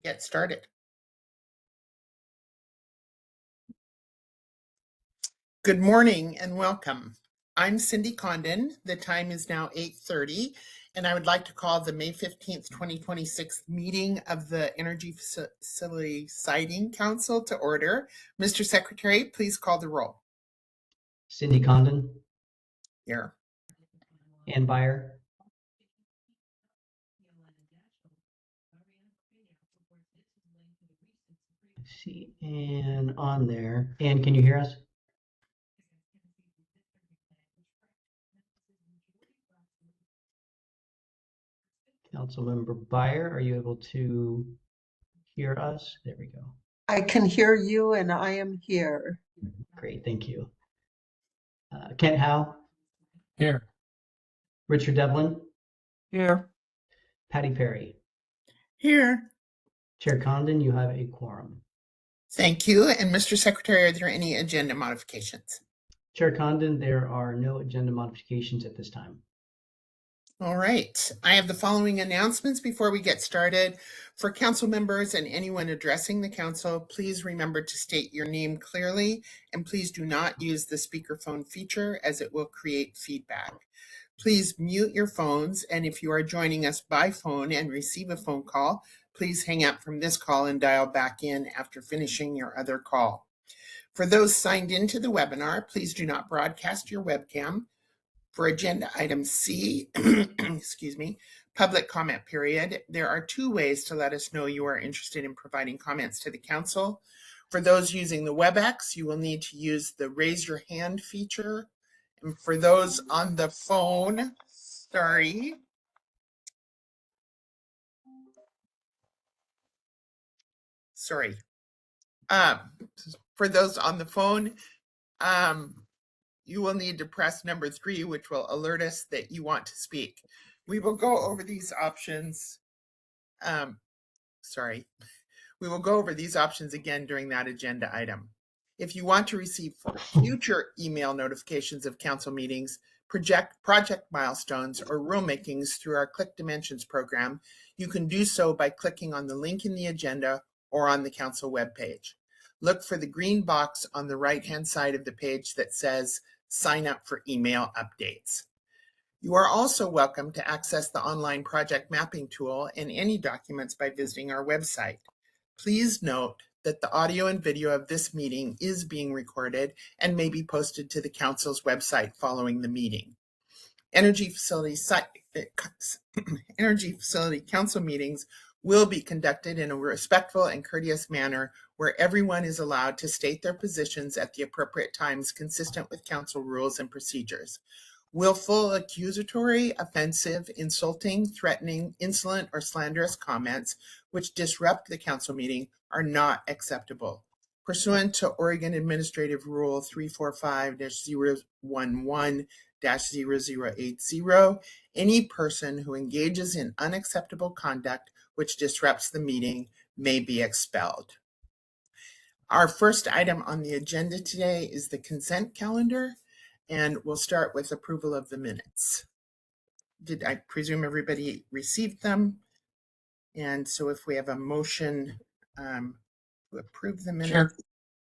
get started. Good morning and welcome. I'm Cindy Condon. The time is now 8:30, and I would like to call the May 15th, 2026 meeting of the Energy Facility Siting Council to order. Mr. Secretary, please call the roll. Cindy Condon. Here. Ann Byer. Let's see, Ann on there. Ann, can you hear us? Councilmember Byer, are you able to hear us? There we go. I can hear you and I am here. Great, thank you. Kent Howe. Here. Richard Devlin. Here. Patty Perry. Here. Chair Condon, you have a quorum. Thank you. And Mr. Secretary, are there any agenda modifications? Chair Condon, there are no agenda modifications at this time. All right. I have the following announcements before we get started. For council members and anyone addressing the council, please remember to state your name clearly, and please do not use the speakerphone feature as it will create feedback. Please mute your phones, and if you are joining us by phone and receive a phone call, please hang up from this call and dial back in after finishing your other call. For those signed into the webinar, please do not broadcast your webcam. For agenda item C, excuse me, public comment period, there are two ways to let us know you are interested in providing comments to the council. For those using the WebEx, you will need to use the raise your hand feature. And for those on the phone, for those on the phone, you will need to press number 3, which will alert us that you want to speak. We will go over these options. We will go over these options again during that agenda item. If you want to receive future email notifications of council meetings, project milestones, or rulemakings through our Click Dimensions program, you can do so by clicking on the link in the agenda or on the council webpage. Look for the green box on the right-hand side of the page that says sign up for email updates. You are also welcome to access the online project mapping tool and any documents by visiting our website. Please note that the audio and video of this meeting is being recorded and may be posted to the council's website following the meeting. Energy Facility Council meetings will be conducted in a respectful and courteous manner where everyone is allowed to state their positions at the appropriate times consistent with council rules and procedures. Willful, accusatory, offensive, insulting, threatening, insolent, or slanderous comments which disrupt the council meeting are not acceptable. Pursuant to Oregon Administrative Rule 345-011-0080, any person who engages in unacceptable conduct which disrupts the meeting may be expelled. Our first item on the agenda today is the consent calendar, and we'll start with approval of the minutes. Did I presume everybody received them? And so if we have a motion to approve the minutes.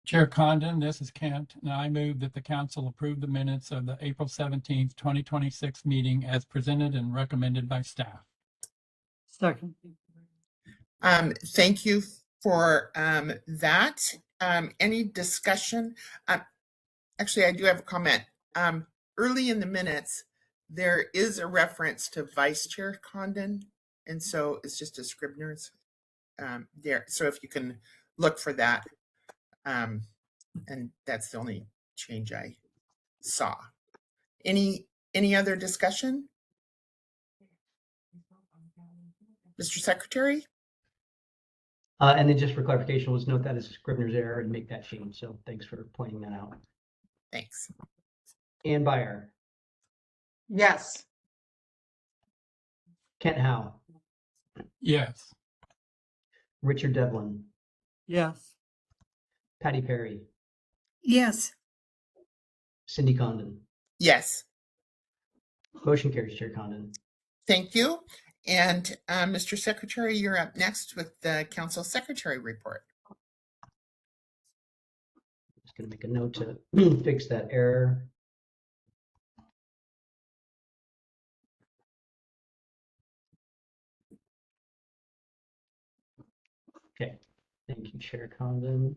Chair Condon, this is Kent, and I move that the council approve the minutes of the April 17th, 2026 meeting as presented and recommended by staff. Second. Thank you for that. Any discussion? Actually, I do have a comment. Early in the minutes, there is a reference to Vice Chair Condon, and so it's just a Scribner's there. So if you can look for that, and that's the only change I saw. Any other discussion? Mr. Secretary? And then just for clarification, let's note that as a Scribner's error and make that change. So thanks for pointing that out. Thanks. Ann Byer. Yes. Kent Howe. Yes. Richard Devlin. Yes. Patty Perry. Yes. Cindy Condon. Yes. Motion carries, Chair Condon. Thank you. And Mr. Secretary, you're up next with the council secretary report. Just going to make a note to fix that error. Okay, thank you, Chair Condon.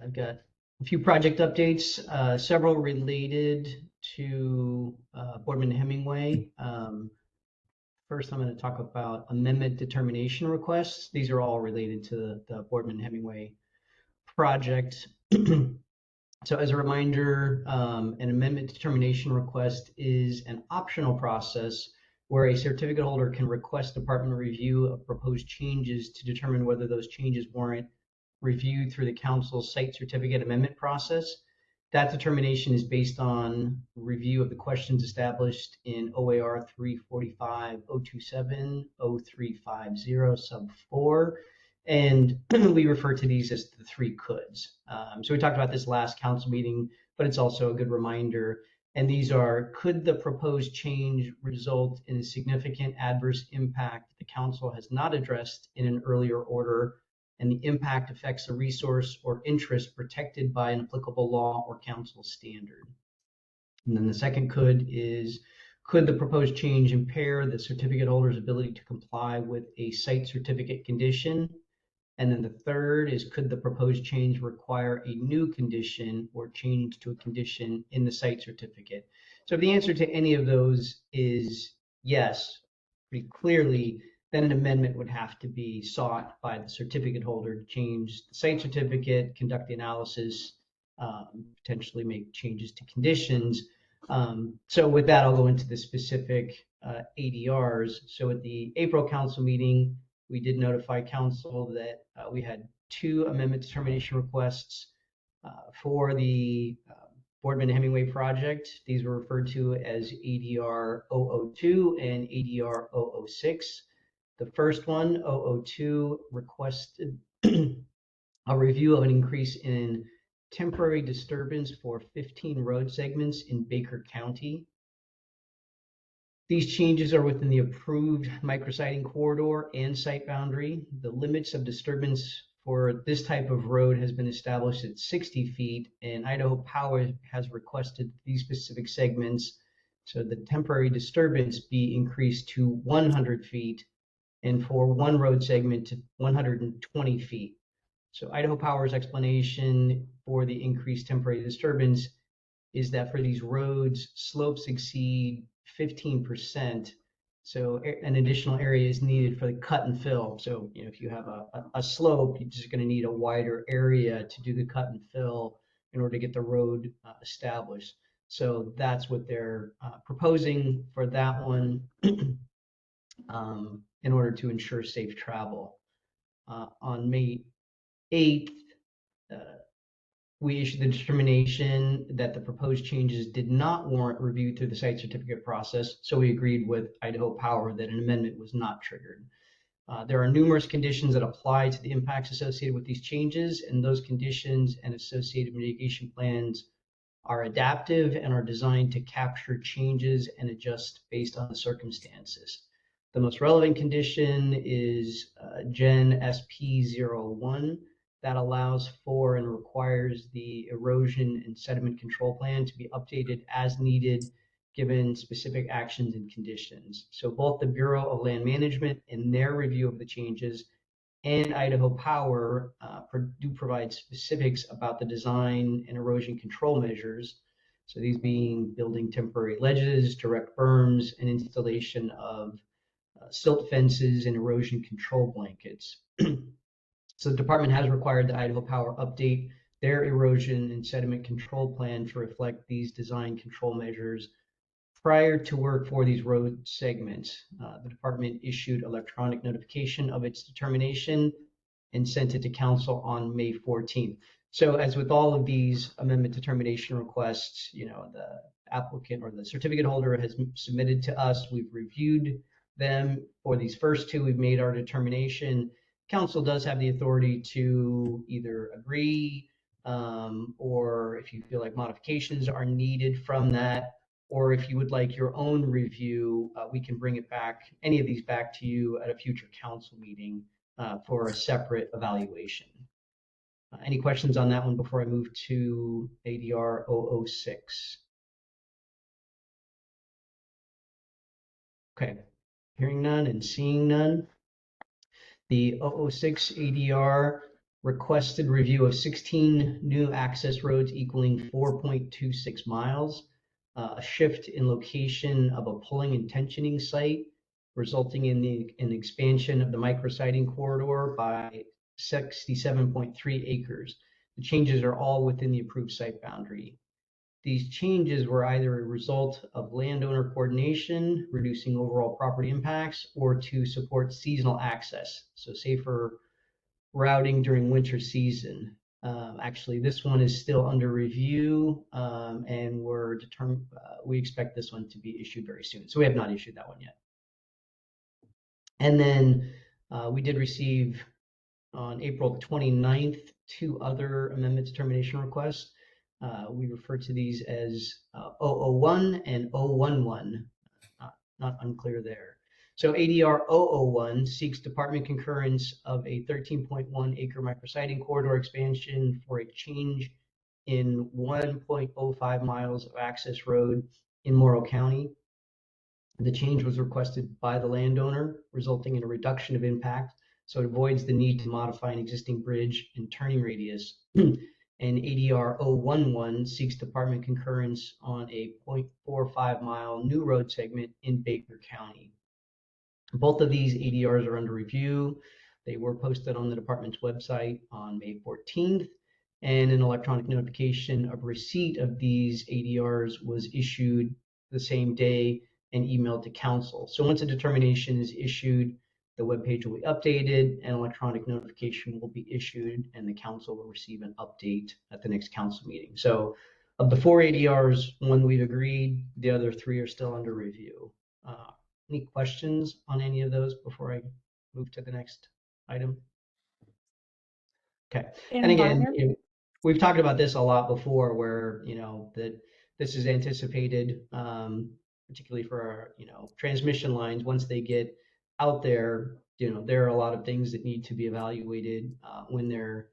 I've got a few project updates, several related to Boardman Hemingway. First, I'm going to talk about amendment determination requests. These are all related to the Boardman Hemingway project. So as a reminder, an amendment determination request is an optional process where a certificate holder can request department review of proposed changes to determine whether those changes warrant review through the council's site certificate amendment process. That determination is based on review of the questions established in OAR 345-027-0350 sub 4. And we refer to these as the three coulds. So we talked about this last council meeting, but it's also a good reminder. And these are, could the proposed change result in a significant adverse impact the council has not addressed in an earlier order, and the impact affects a resource or interest protected by an applicable law or council standard. And then the second could is, could the proposed change impair the certificate holder's ability to comply with a site certificate condition? And then the third is, could the proposed change require a new condition or change to a condition in the site certificate? So if the answer to any of those is yes, pretty clearly, then an amendment would have to be sought by the certificate holder to change the site certificate, conduct the analysis, potentially make changes to conditions. So with that, I'll go into the specific ADRs. So at the April council meeting, we did notify council that we had 2 amendment determination requests for the Boardman Hemingway project. These were referred to as ADR 002 and ADR 006. The first one, 002, requested a review of an increase in temporary disturbance for 15 road segments in Baker County. These changes are within the approved micrositing corridor and site boundary. The limits of disturbance for this type of road has been established at 60 feet, and Idaho Power has requested these specific segments, so the temporary disturbance be increased to 100 feet, and for one road segment to 120 feet. So Idaho Power's explanation for the increased temporary disturbance is that for these roads, slopes exceed 15%. So an additional area is needed for the cut and fill. So, you know, if you have a slope, you're just going to need a wider area to do the cut and fill in order to get the road established. So that's what they're proposing for that one in order to ensure safe travel. On May 8th, we issued the determination that the proposed changes did not warrant review through the site certificate process, so we agreed with Idaho Power that an amendment was not triggered. There are numerous conditions that apply to the impacts associated with these changes, and those conditions and associated mitigation plans are adaptive and are designed to capture changes and adjust based on the circumstances. The most relevant condition is Gen SP01. That allows for and requires the erosion and sediment control plan to be updated as needed given specific actions and conditions. So both the Bureau of Land Management in their review of the changes and Idaho Power do provide specifics about the design and erosion control measures. So these being building temporary ledges, direct berms, and installation of silt fences and erosion control blankets. So the department has required that Idaho Power update their erosion and sediment control plan to reflect these design control measures prior to work for these road segments. The department issued electronic notification of its determination and sent it to council on May 14th. So as with all of these amendment determination requests, you know, the applicant or the certificate holder has submitted to us. We've reviewed them. For these first 2, we've made our determination. Council does have the authority to either agree or if you feel like modifications are needed from that, or if you would like your own review, we can bring it back, any of these back to you at a future council meeting for a separate evaluation. Any questions on that one before I move to ADR 006? Okay, hearing none and seeing none. The 006 ADR requested review of 16 new access roads equaling 4.26 miles, a shift in location of a pulling and tensioning site, resulting in an expansion of the micrositing corridor by 67.3 acres. The changes are all within the approved site boundary. These changes were either a result of landowner coordination, reducing overall property impacts, or to support seasonal access, so safer routing during winter season. Actually, this one is still under review, and we expect this one to be issued very soon. So we have not issued that one yet. And then we did receive on April 29th, 2 other amendment determination requests. We refer to these as 001 and 011, not unclear there. So ADR 001 seeks department concurrence of a 13.1 acre micrositing corridor expansion for a change in 1.05 miles of access road in Morrow County. The change was requested by the landowner, resulting in a reduction of impact, so it avoids the need to modify an existing bridge and turning radius. And ADR 011 seeks department concurrence on a 0.45 mile new road segment in Baker County. Both of these ADRs are under review. They were posted on the department's website on May 14th, and an electronic notification of receipt of these ADRs was issued the same day and emailed to council. So once a determination is issued, the webpage will be updated, an electronic notification will be issued, and the council will receive an update at the next council meeting. So of the 4 ADRs, 1 we've agreed, the other 3 are still under review. Any questions on any of those before I move to the next item? Okay, and again, we've talked about this a lot before, where that this is anticipated, particularly for our transmission lines. Once they get out there, there are a lot of things that need to be evaluated when they're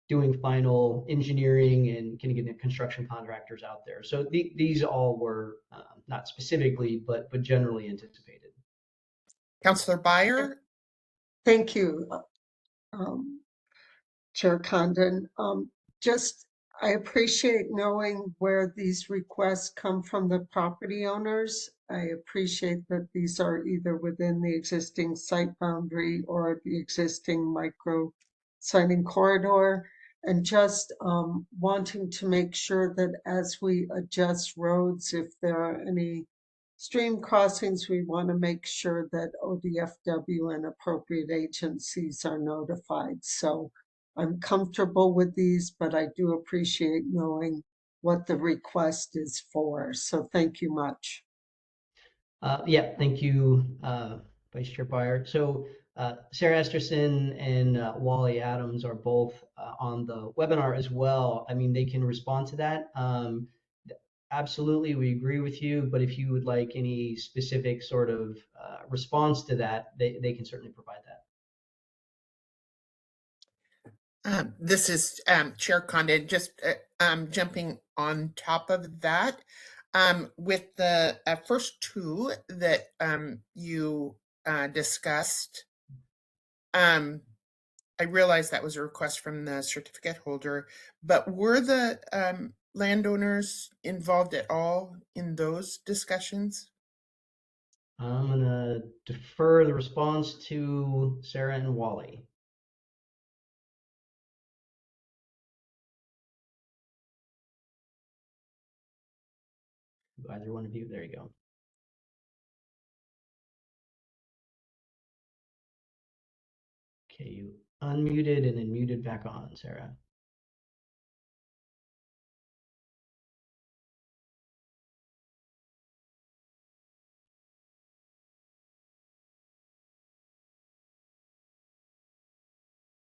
doing final engineering and can get the construction contractors out there. So these all were not specifically, but generally anticipated. Councillor Beyer? Thank you, Chair Condon. I appreciate knowing where these requests come from the property owners. I appreciate that these are either within the existing site boundary or the existing micro siting corridor, and just wanting to make sure that as we adjust roads, if there are any stream crossings, we want to make sure that ODFW and appropriate agencies are notified. So I'm comfortable with these, but I do appreciate knowing what the request is for. So thank you much. Yeah, thank you, Vice Chair Beyer. So Sarah Esterson and Wally Adams are both on the webinar as well. I mean, they can respond to that. Absolutely, we agree with you, but if you would like any specific sort of response to that, they can certainly provide that. This is Chair Condon, just jumping on top of that. With the first 2 that you discussed, I realized that was a request from the certificate holder, but were the landowners involved at all in those discussions? I'm going to defer the response to Sarah and Wally. Either one of you, there you go. Okay, you unmuted and then muted back on, Sarah.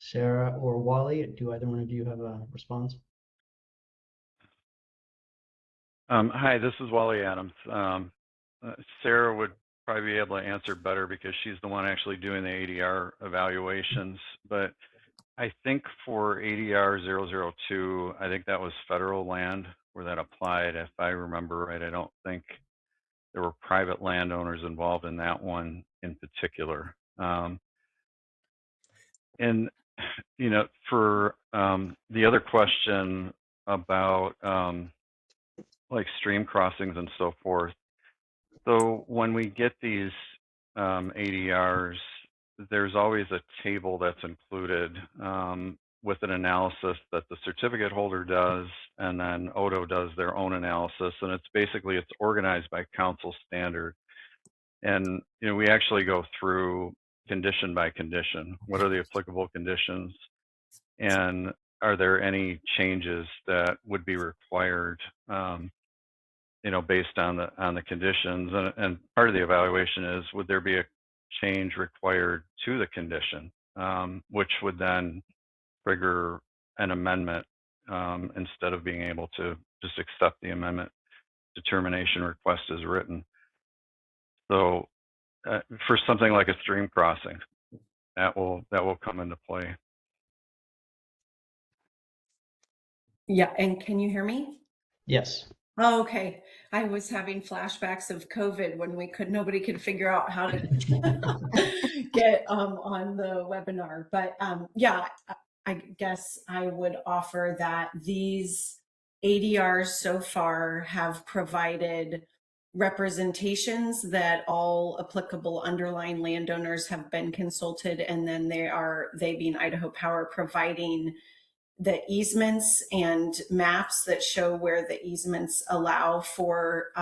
Sarah or Wally, do either one of you have a response? Hi, this is Wally Adams. Sarah would probably be able to answer better because she's the one actually doing the ADR evaluations. But I think for ADR 002, I think that was federal land where that applied. If I remember right, I don't think there were private landowners involved in that one in particular. And, you know, for the other question about like stream crossings and so forth. So when we get these ADRs, there's always a table that's included with an analysis that the certificate holder does, and then Odo does their own analysis, and it's organized by council standard. And you know, we actually go through condition by condition. What are the applicable conditions, and are there any changes that would be required? You know, based on the conditions, and part of the evaluation is, would there be a change required to the condition, which would then trigger an amendment instead of being able to just accept the amendment determination request as written. So for something like a stream crossing, that will come into play. Yeah, and can you hear me? Yes. Oh, okay. I was having flashbacks of COVID when nobody could figure out how to get on the webinar. But yeah, I guess I would offer that these ADRs so far have provided representations that all applicable underlying landowners have been consulted, and then they being Idaho Power, providing the easements and maps that show where the easements allow for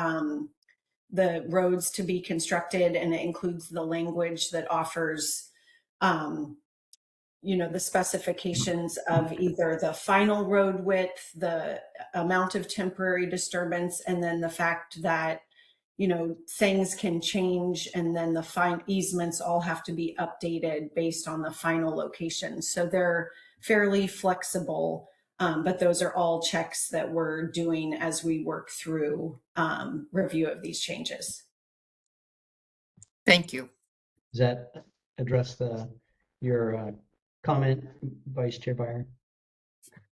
the roads to be constructed, and it includes the language that offers you know, the specifications of either the final road width, the amount of temporary disturbance, and then the fact that, you know, things can change, and then the easements all have to be updated based on the final location. So they're fairly flexible, but those are all checks that we're doing as we work through review of these changes. Thank you. Does that address your comment, Vice Chair Byron?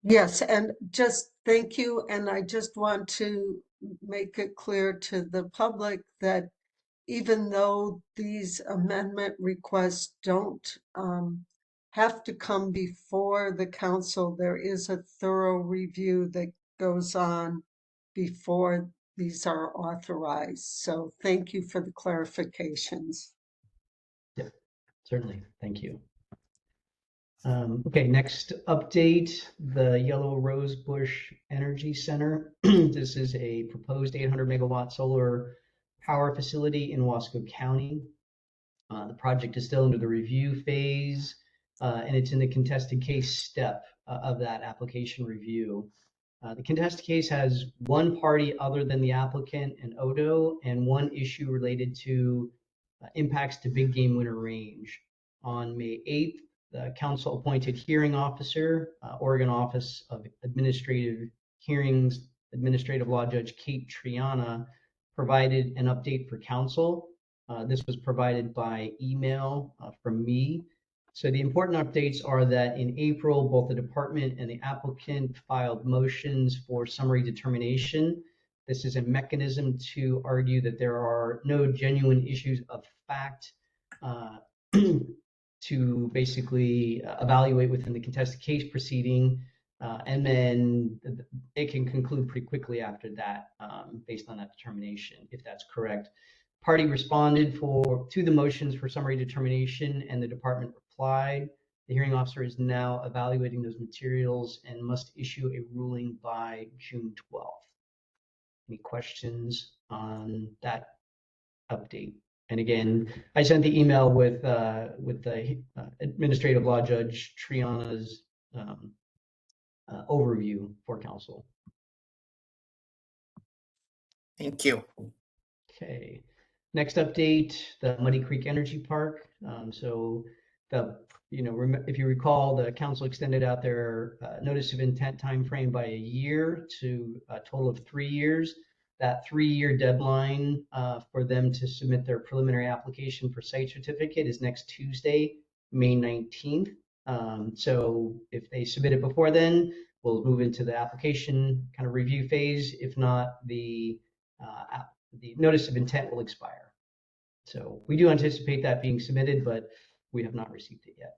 Yes, and just thank you. And I just want to make it clear to the public that even though these amendment requests don't have to come before the council, there is a thorough review that goes on before these are authorized. So thank you for the clarifications. Yeah, certainly. Thank you. Okay, next update, the Yellow Rose Bush Energy Center. This is a proposed 800 megawatt solar power facility in Wasco County. The project is still under the review phase, and it's in the contested case step of that application review. The contested case has one party other than the applicant and Odo, and one issue related to impacts to Big Game Winter Range. On May 8th, the council appointed hearing officer, Oregon Office of Administrative Hearings, Administrative Law Judge Kate Triana, provided an update for council. This was provided by email from me. So the important updates are that in April, both the department and the applicant filed motions for summary determination. This is a mechanism to argue that there are no genuine issues of fact to basically evaluate within the contested case proceeding, and then it can conclude pretty quickly after that, based on that determination, if that's correct. Party responded to the motions for summary determination, and the department replied. The hearing officer is now evaluating those materials and must issue a ruling by June 12th. Any questions on that update? And again, I sent the email with the Administrative Law Judge Triana's overview for council. Thank you. Okay. Next update, the Muddy Creek Energy Park. So if you recall, the council extended out their notice of intent timeframe by a year to a total of 3 years. That 3-year deadline for them to submit their preliminary application for site certificate is next Tuesday, May 19th. So if they submit it before then, we'll move into the application kind of review phase. If not, the notice of intent will expire. So we do anticipate that being submitted, but we have not received it yet.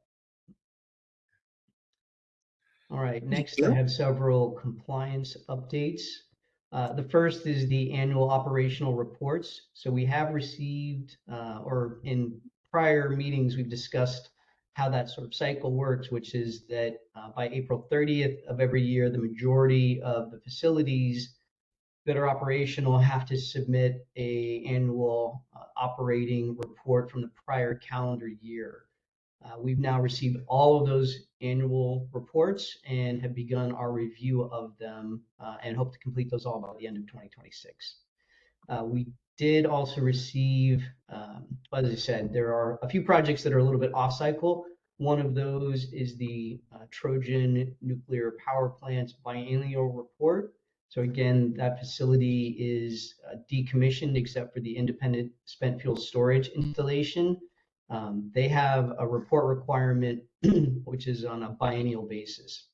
All right, next I you. have several compliance updates. The first is the annual operational reports. So we have received, or in prior meetings, we've discussed how that sort of cycle works, which is that by April 30th of every year, the majority of the facilities that are operational have to submit a annual operating report from the prior calendar year. We've now received all of those annual reports and have begun our review of them and hope to complete those all by the end of 2026. We did also receive, as I said, there are a few projects that are a little bit off cycle. One of those is the Trojan Nuclear Power Plant's biennial report. So again, that facility is decommissioned except for the independent spent fuel storage installation. They have a report requirement, which is on a biennial basis.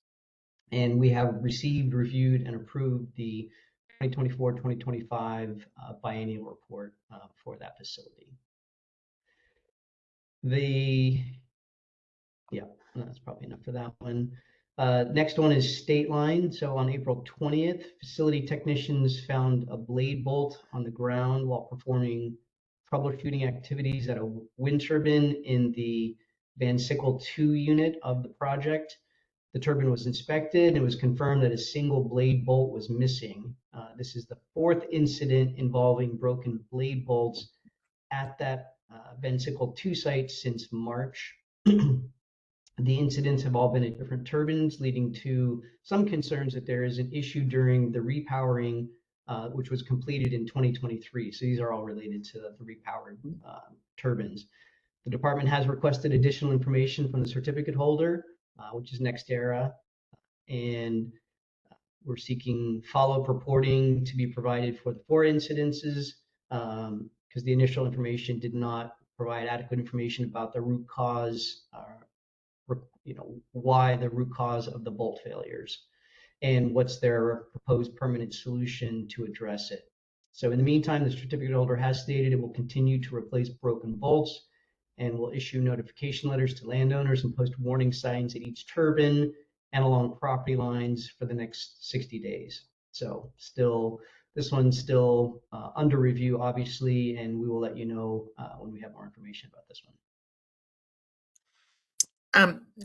And we have received, reviewed, and approved the 2024-2025 biennial report for that facility. Yeah, that's probably enough for that one. Next one is State Line. So on April 20th, facility technicians found a blade bolt on the ground while performing troubleshooting activities at a wind turbine in the Van Sickle 2 unit of the project. The turbine was inspected and it was confirmed that a single blade bolt was missing. This is the 4th incident involving broken blade bolts at that Van Sickle 2 site since March. The incidents have all been at different turbines, leading to some concerns that there is an issue during the repowering, which was completed in 2023. So these are all related to the repowered turbines. The department has requested additional information from the certificate holder, which is NextEra, and we're seeking follow-up reporting to be provided for the 4 incidences because the initial information did not provide adequate information about the root cause, why the root cause of the bolt failures and what's their proposed permanent solution to address it. So in the meantime, the certificate holder has stated it will continue to replace broken bolts and will issue notification letters to landowners and post warning signs at each turbine and along property lines for the next 60 days. So this one's still under review, obviously, and we will let you know when we have more information about this one.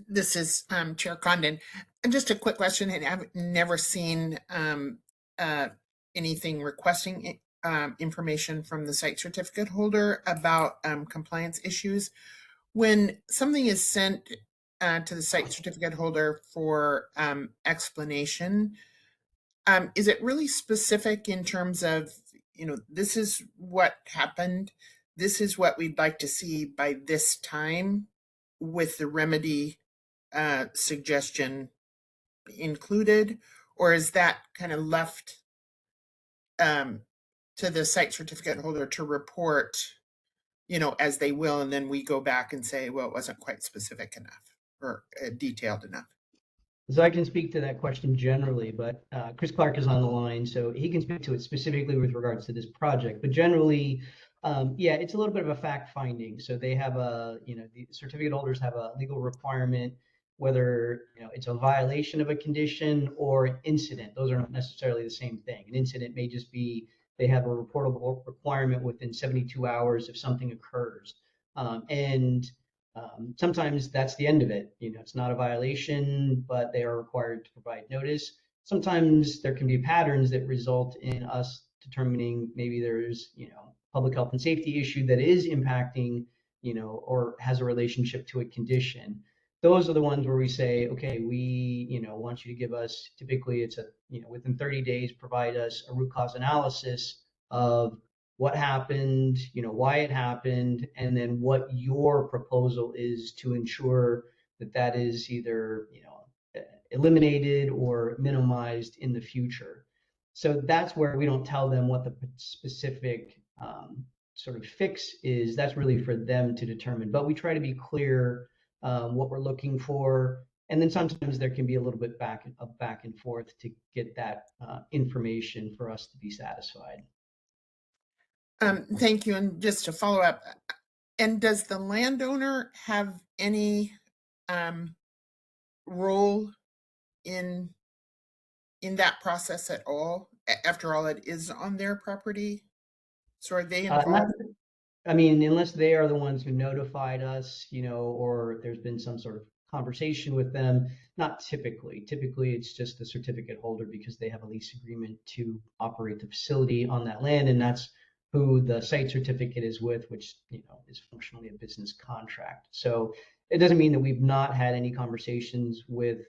This is Chair Condon. And just a quick question, and I've never seen anything requesting information from the site certificate holder about compliance issues. When something is sent to the site certificate holder for explanation, is it really specific in terms of, this is what happened, this is what we'd like to see by this time, with the remedy suggestion included, or is that kind of left to the site certificate holder to report, as they will, and then we go back and say, well, it wasn't quite specific enough or detailed enough? So I can speak to that question generally, but Chris Clark is on the line, so he can speak to it specifically with regards to this project. But generally, it's a little bit of a fact finding. So they have the certificate holders have a legal requirement, whether it's a violation of a condition or an incident. Those are not necessarily the same thing. An incident may just be they have a reportable requirement within 72 hours if something occurs. Sometimes that's the end of it. It's not a violation, but they are required to provide notice. Sometimes there can be patterns that result in us determining maybe there's, public health and safety issue that is impacting, or has a relationship to a condition. Those are the ones where we say, okay, we, want you to give us, typically it's within 30 days, provide us a root cause analysis of what happened, why it happened, and then what your proposal is to ensure that that is either, eliminated or minimized in the future. So that's where we don't tell them what the specific sort of fix is. That's really for them to determine. But we try to be clear what we're looking for. And then sometimes there can be a little bit back and forth to get that information for us to be satisfied. Thank you. And just to follow up, and does the landowner have any role in that process at all? After all, it is on their property. So are they involved? I mean, unless they are the ones who notified us, you know, or there's been some sort of conversation with them, not typically. Typically, it's just the certificate holder because they have a lease agreement to operate the facility on that land, and that's who the site certificate is with, which, you know, is functionally a business contract. So it doesn't mean that we've not had any conversations with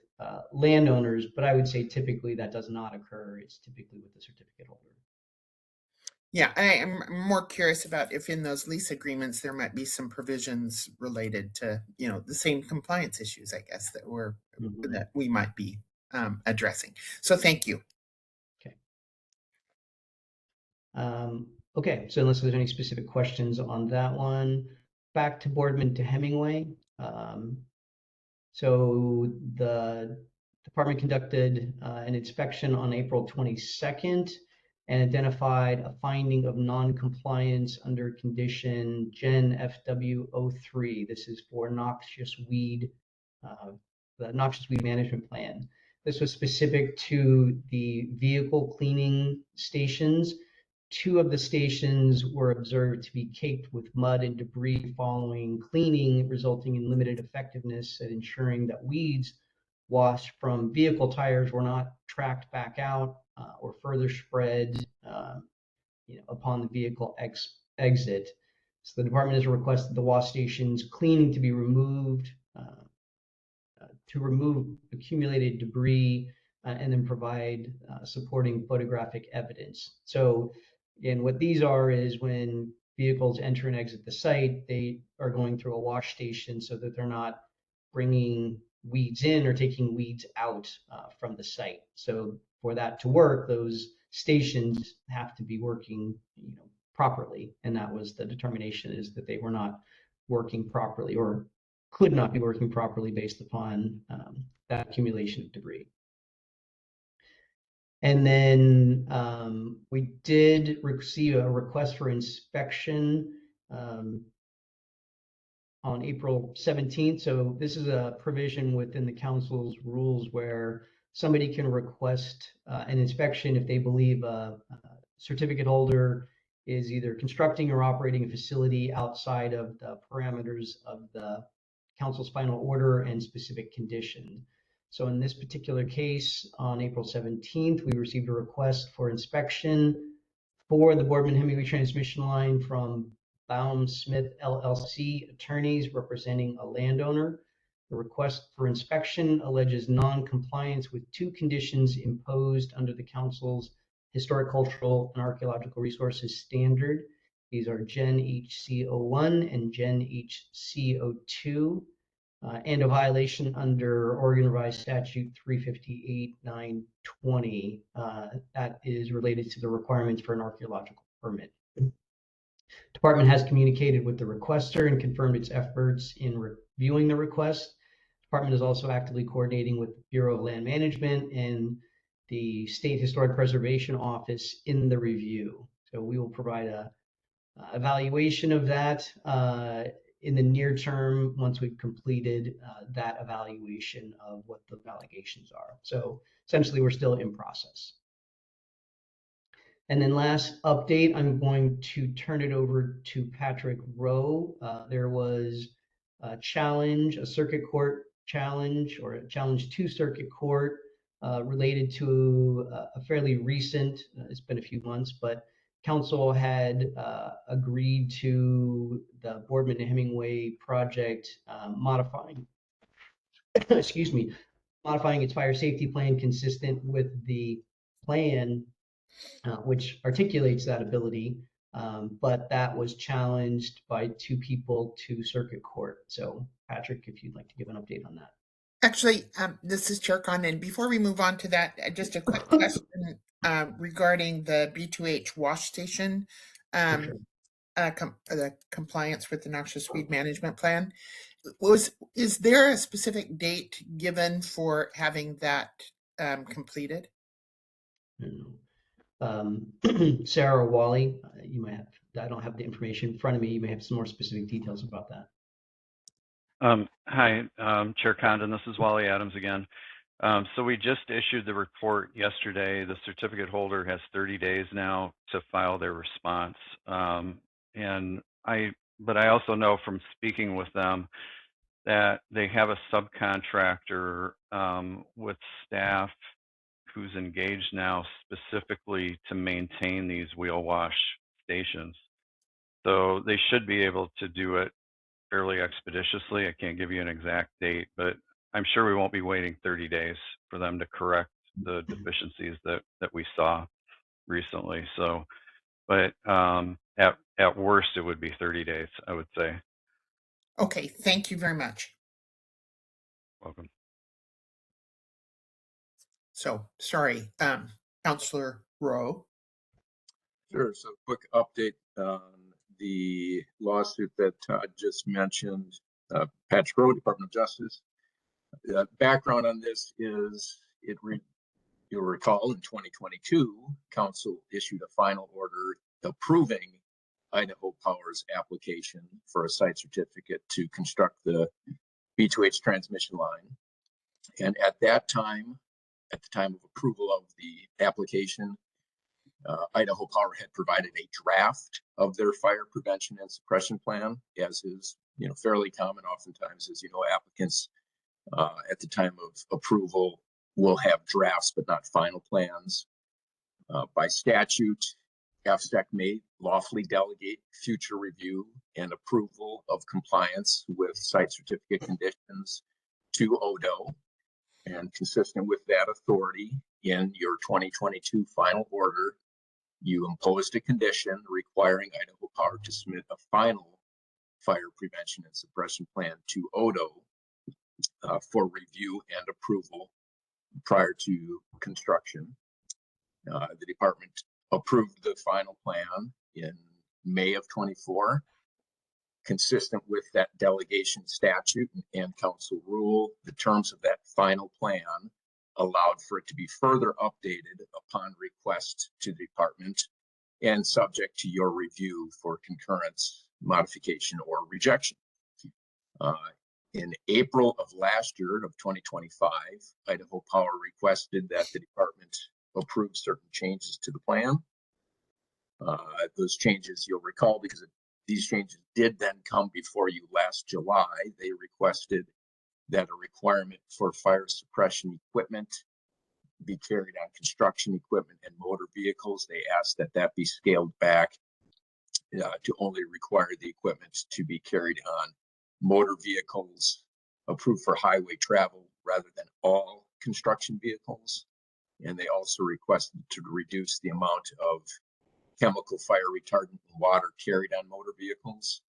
landowners, but I would say typically that does not occur. It's typically with the certificate holder. Yeah, I am more curious about if in those lease agreements there might be some provisions related to, you know, the same compliance issues, I guess, that we might be addressing. So thank you. Okay. Okay, so unless there's any specific questions on that one, back to Boardman to Hemingway. So the department conducted an inspection on April 22nd and identified a finding of non-compliance under condition Gen FW03. This is for noxious weed, the noxious weed management plan. This was specific to the vehicle cleaning stations. 2 of the stations were observed to be caked with mud and debris following cleaning, resulting in limited effectiveness at ensuring that weeds washed from vehicle tires were not tracked back out or further spread upon the vehicle exit. So the department has requested the wash stations cleaning to be removed to remove accumulated debris and then provide supporting photographic evidence. So again, what these are is when vehicles enter and exit the site, they are going through a wash station so that they're not bringing weeds in or taking weeds out from the site. So for that to work, those stations have to be working, you know, properly. And that was the determination, is that they were not working properly or could not be working properly based upon that accumulation of debris. And then we did receive a request for inspection on April 17th. So this is a provision within the council's rules where somebody can request an inspection if they believe a certificate holder is either constructing or operating a facility outside of the parameters of the council's final order and specific condition. So in this particular case, on April 17th, we received a request for inspection for the Boardman Hemingway transmission line from Baum Smith LLC attorneys representing a landowner. The request for inspection alleges non-compliance with 2 conditions imposed under the council's historic, cultural, and archaeological resources standard. These are Gen HC01 and Gen HC02. And a violation under Oregon Revised Statute 358-920 that is related to the requirements for an archaeological permit. Department has communicated with the requester and confirmed its efforts in reviewing the request. Department is also actively coordinating with the Bureau of Land Management and the State Historic Preservation Office in the review. So we will provide a evaluation of that in the near term once we've completed that evaluation of what the allegations are. So essentially, we're still in process. And then last update, I'm going to turn it over to Patrick Rowe. There was a challenge, a circuit court challenge, or a challenge to circuit court related to a fairly recent, it's been a few months, but council had agreed to the Boardman Hemingway project modifying, excuse me, modifying its fire safety plan consistent with the plan, which articulates that ability, but that was challenged by 2 people to circuit court. So Patrick, if you'd like to give an update on that. Actually, this is Chair Condon. Before we move on to that, just a quick question regarding the B2H wash station, Sure. the compliance with the noxious weed management plan. Is there a specific date given for having that completed? Sarah or Wally, you might have, I don't have the information in front of me. You may have some more specific details about that. Hi, Chair Condon. This is Wally Adams again. So we just issued the report yesterday. The certificate holder has 30 days now to file their response. But I also know from speaking with them that they have a subcontractor with staff who's engaged now specifically to maintain these wheel wash stations. So they should be able to do it fairly expeditiously. I can't give you an exact date, but I'm sure we won't be waiting 30 days for them to correct the deficiencies that we saw recently. So, but at worst, it would be 30 days, I would say. Okay, thank you very much. Welcome. So, sorry, Councillor Rowe. Sure. So quick update on the lawsuit that Todd just mentioned, Patrick Rowe, Department of Justice. Background on this is you'll recall in 2022, Council issued a final order approving Idaho Power's application for a site certificate to construct the B2H transmission line. And at that time, at the time of approval of the application, Idaho Power had provided a draft of their fire prevention and suppression plan, as is fairly common. Oftentimes, as you know, applicants at the time of approval will have drafts but not final plans. By statute, AFSTEC may lawfully delegate future review and approval of compliance with site certificate conditions to ODO. And consistent with that authority, in your 2022 final order, you imposed a condition requiring Idaho Power to submit a final fire prevention and suppression plan to ODO for review and approval prior to construction. The department approved the final plan in May of 24. Consistent with that delegation statute and council rule, the terms of that final plan allowed for it to be further updated upon request to the department and subject to your review for concurrence, modification, or rejection. In April of last year of 2025, Idaho Power requested that the department approve certain changes to the plan. Those changes, you'll recall, because these changes did then come before you last July, they requested that a requirement for fire suppression equipment be carried on construction equipment and motor vehicles. They asked that that be scaled back to only require the equipment to be carried on motor vehicles approved for highway travel rather than all construction vehicles. And they also requested to reduce the amount of chemical fire retardant and water carried on motor vehicles.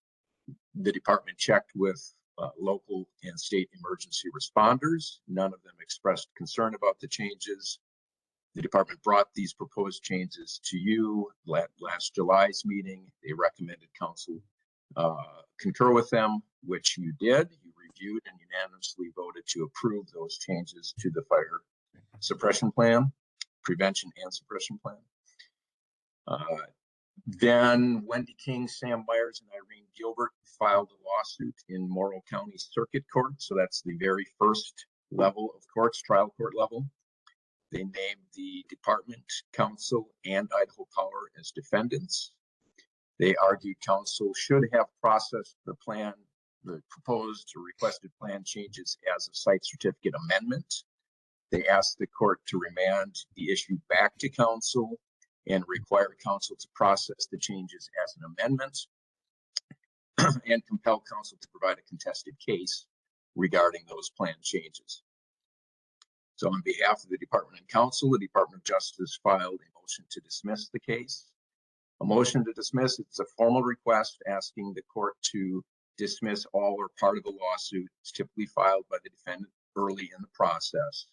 The department checked with local and state emergency responders. None of them expressed concern about the changes. The department brought these proposed changes to you last July's meeting. They recommended council concur with them, which you did. You reviewed and unanimously voted to approve those changes to the fire suppression plan, prevention and suppression plan. Then Wendy King, Sam Myers, and Irene Gilbert filed a lawsuit in Morrow County Circuit Court. So that's the very first level of courts, trial court level. They named the department, council, and Idaho Power as defendants. They argued council should have processed the plan, the proposed or requested plan changes as a site certificate amendment. They asked the court to remand the issue back to council and require council to process the changes as an amendment and compel council to provide a contested case regarding those plan changes. So on behalf of the department and council, the Department of Justice filed a motion to dismiss the case. A motion to dismiss, it's a formal request asking the court to dismiss all or part of the lawsuit. It's typically filed by the defendant early in the process.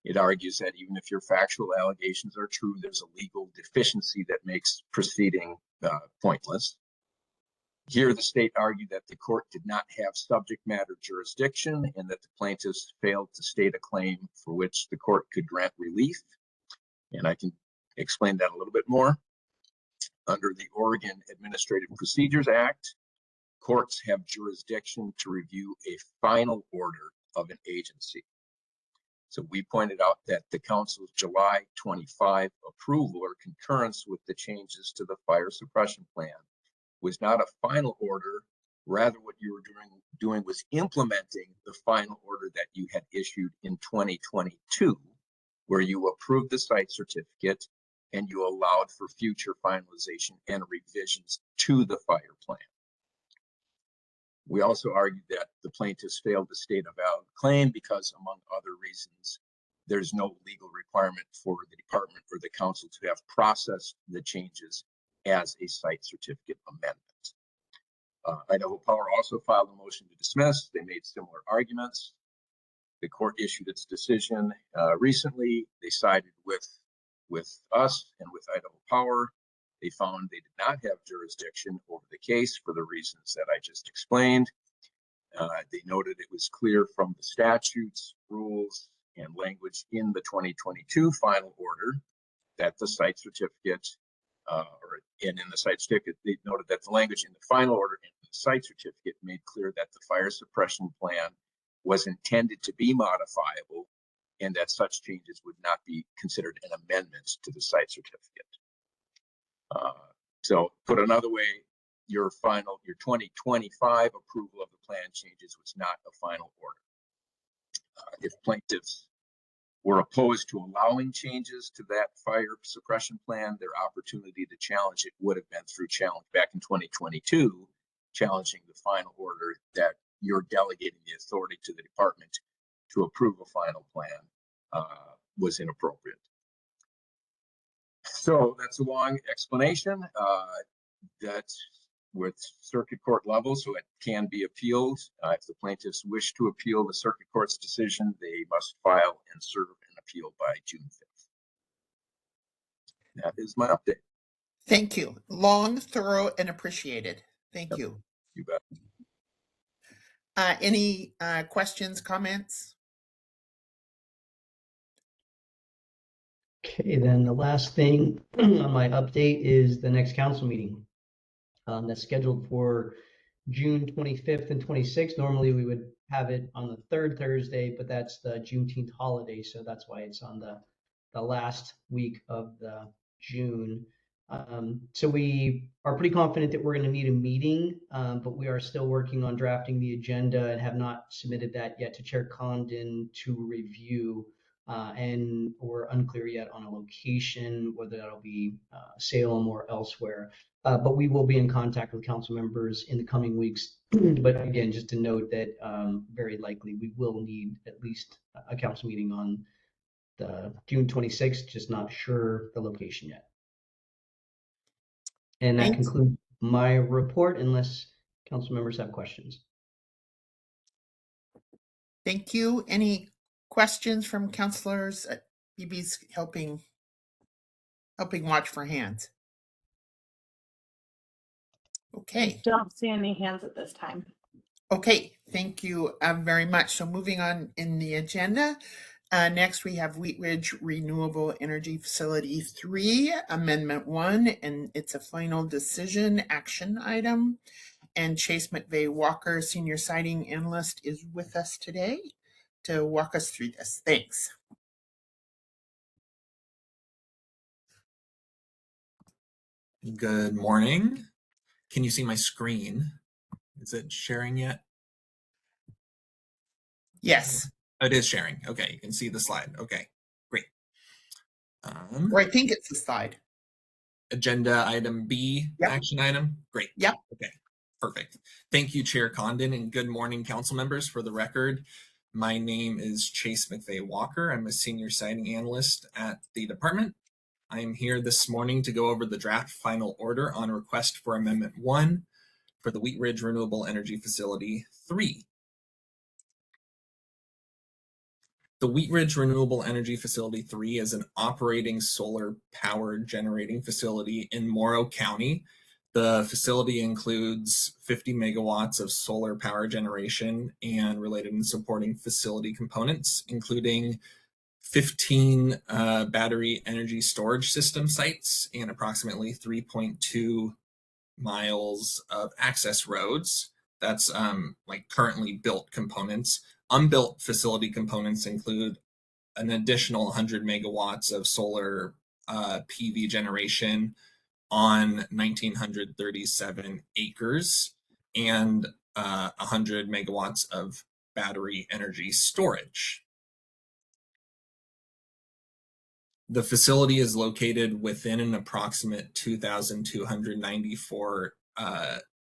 It argues that even if your factual allegations are true, there's a legal deficiency that makes proceeding pointless. Here, the state argued that the court did not have subject matter jurisdiction and that the plaintiffs failed to state a claim for which the court could grant relief. And I can explain that a little bit more. Under the Oregon Administrative Procedures Act, courts have jurisdiction to review a final order of an agency. So we pointed out that the council's July 25 approval or concurrence with the changes to the fire suppression plan was not a final order. Rather, what you were doing was implementing the final order that you had issued in 2022, where you approved the site certificate and you allowed for future finalization and revisions to the fire plan. We also argued that the plaintiffs failed to state a valid claim because, among other reasons, there's no legal requirement for the department or the council to have processed the changes as a site certificate amendment. Idaho Power also filed a motion to dismiss. They made similar arguments. The court issued its decision recently. They sided with us and with Idaho Power. They found they did not have jurisdiction over the case for the reasons that I just explained. They noted it was clear from the statutes, rules, and language in the 2022 final order that the site certificate, and in the site certificate, they noted that the language in the final order and the site certificate made clear that the fire suppression plan was intended to be modifiable and that such changes would not be considered an amendment to the site certificate. So put another way, your 2025 approval of the plan changes was not a final order. If plaintiffs were opposed to allowing changes to that fire suppression plan, their opportunity to challenge it would have been through challenge back in 2022, challenging the final order that you're delegating the authority to the department to approve a final plan was inappropriate. So that's a long explanation. That's with circuit court level, so it can be appealed. If the plaintiffs wish to appeal the circuit court's decision, they must file and serve an appeal by June 5th. That is my update. Thank you. Long, thorough, and appreciated. Thank you. You bet. Any questions, comments? Okay, then the last thing on my update is the next council meeting. That's scheduled for June 25th and 26th. Normally we would have it on the third Thursday, but that's the Juneteenth holiday, so that's why it's on the last week of the June. So we are pretty confident that we're going to need a meeting, but we are still working on drafting the agenda and have not submitted that yet to Chair Condon to review. And we're unclear yet on a location, whether that'll be Salem or elsewhere. But we will be in contact with council members in the coming weeks. But again, just to note that very likely we will need at least a council meeting on the June 26th, just not sure the location yet. And that concludes my report, unless council members have questions. Thank you. Any questions from councilors? BB's helping watch for hands. Okay. Don't see any hands at this time. Okay, thank you very much. So moving on in the agenda, next we have Wheat Ridge Renewable Energy Facility 3, Amendment 1, and it's a final decision action item. And Chase McVeigh Walker, Senior Siting Analyst, is with us today to walk us through this. Thanks. Good morning. Can you see my screen? Is it sharing yet? Yes. It is sharing. Okay, you can see the slide. Okay, great. Or I think it's the slide. Agenda item B, Yep. action item. Great. Yep. Okay, perfect. Thank you, Chair Condon, and good morning, council members. For the record, my name is Chase McVeigh Walker. I'm a Senior Siting Analyst at the department. I am here this morning to go over the draft final order on request for Amendment 1 for the Wheat Ridge Renewable Energy Facility 3. The Wheat Ridge Renewable Energy Facility 3 is an operating solar power generating facility in Morrow County. The facility includes 50 megawatts of solar power generation and related and supporting facility components, including 15 battery energy storage system sites and approximately 3.2 miles of access roads. That's like currently built components. Unbuilt facility components include an additional 100 megawatts of solar PV generation on 1,937 acres and 100 megawatts of battery energy storage. The facility is located within an approximate 2,294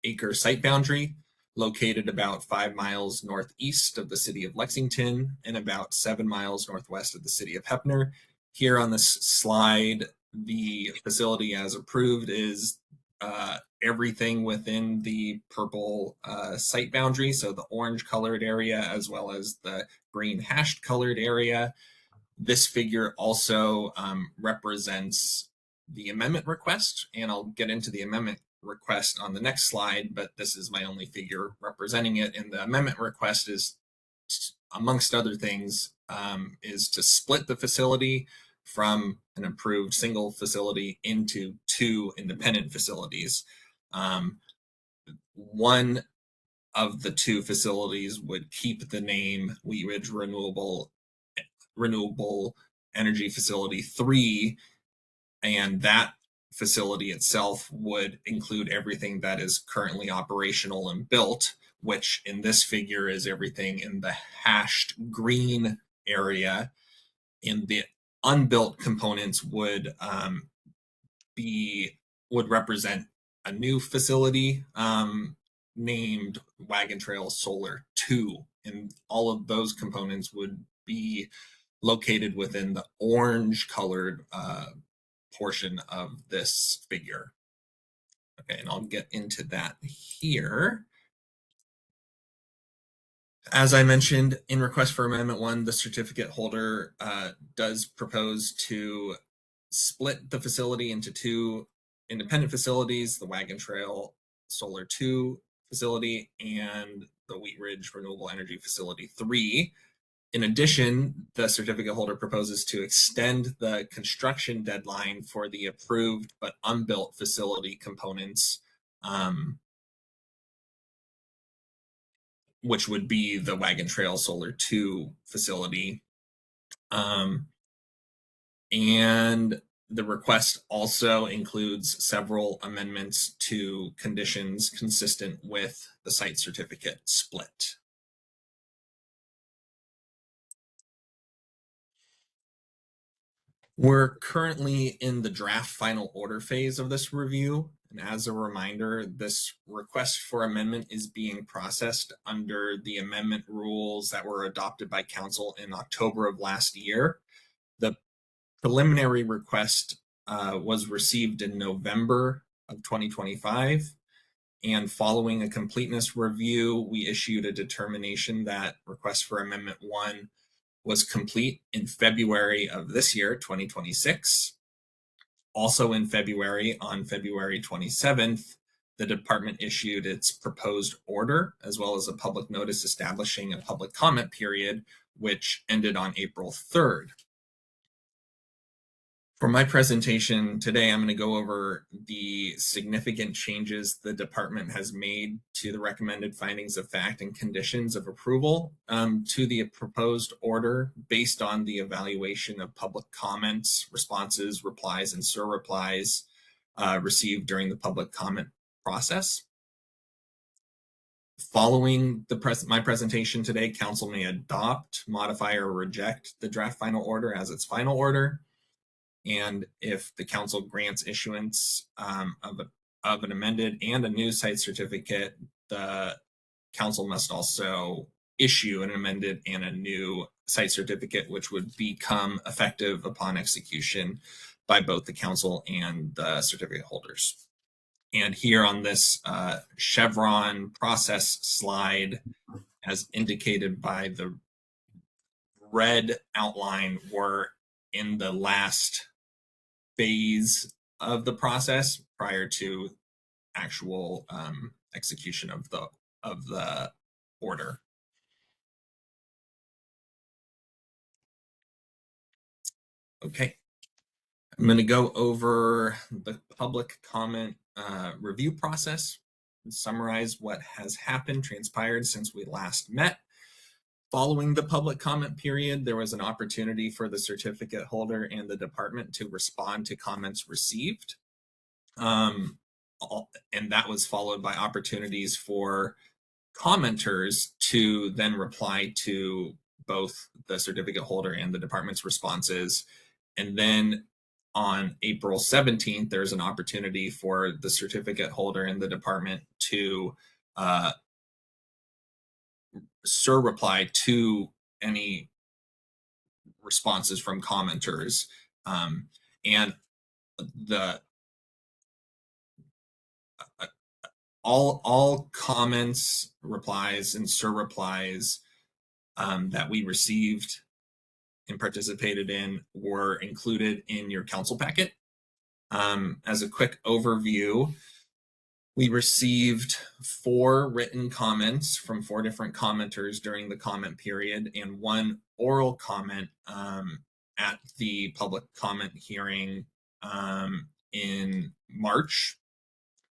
acre site boundary, located about 5 miles northeast of the city of Lexington and about 7 miles northwest of the city of Heppner. Here on this slide, the facility as approved is everything within the purple site boundary, so the orange colored area as well as the green hashed colored area. This figure also represents the amendment request, and I'll get into the amendment request on the next slide, but this is my only figure representing it. And the amendment request is, amongst other things, is to split the facility from an approved single facility into 2 independent facilities. One of the 2 facilities would keep the name Wheat Ridge Renewable Energy Facility 3, and that facility itself would include everything that is currently operational and built, which in this figure is everything in the hashed green area. In the unbuilt components would represent a new facility named Wagon Trail Solar 2, and all of those components would be located within the orange colored portion of this figure. Okay, and I'll get into that here. As I mentioned, in request for amendment 1, the certificate holder does propose to split the facility into 2 independent facilities, the Wagon Trail Solar 2 facility and the Wheat Ridge Renewable Energy Facility 3. In addition, the certificate holder proposes to extend the construction deadline for the approved but unbuilt facility components, which would be the Wagon Trail Solar 2 facility. And the request also includes several amendments to conditions consistent with the site certificate split. We're currently in the draft final order phase of this review. And as a reminder, this request for amendment is being processed under the amendment rules that were adopted by council in October of last year. The preliminary request was received in November of 2025. And following a completeness review, we issued a determination that request for amendment 1 was complete in February of this year, 2026. Also in February, on February 27th, the department issued its proposed order, as well as a public notice establishing a public comment period, which ended on April 3rd. For my presentation today, I'm going to go over the significant changes the department has made to the recommended findings of fact and conditions of approval to the proposed order based on the evaluation of public comments, responses, replies, and surreplies received during the public comment process. Following my presentation today, council may adopt, modify, or reject the draft final order as its final order. And if the council grants issuance of an amended and a new site certificate, the council must also issue an amended and a new site certificate, which would become effective upon execution by both the council and the certificate holders. And here on this Chevron process slide, as indicated by the red outline were in the last phase of the process prior to actual execution of the order. Okay, I'm going to go over the public comment review process and summarize what has transpired since we last met. Following the public comment period, there was an opportunity for the certificate holder and the department to respond to comments received. And that was followed by opportunities for commenters to then reply to both the certificate holder and the department's responses. And then on April 17th, there's an opportunity for the certificate holder and the department to reply to any responses from commenters. And all comments, replies, and replies that we received and participated in were included in your council packet. As a quick overview, we received 4 written comments from 4 different commenters during the comment period and 1 oral comment at the public comment hearing in March.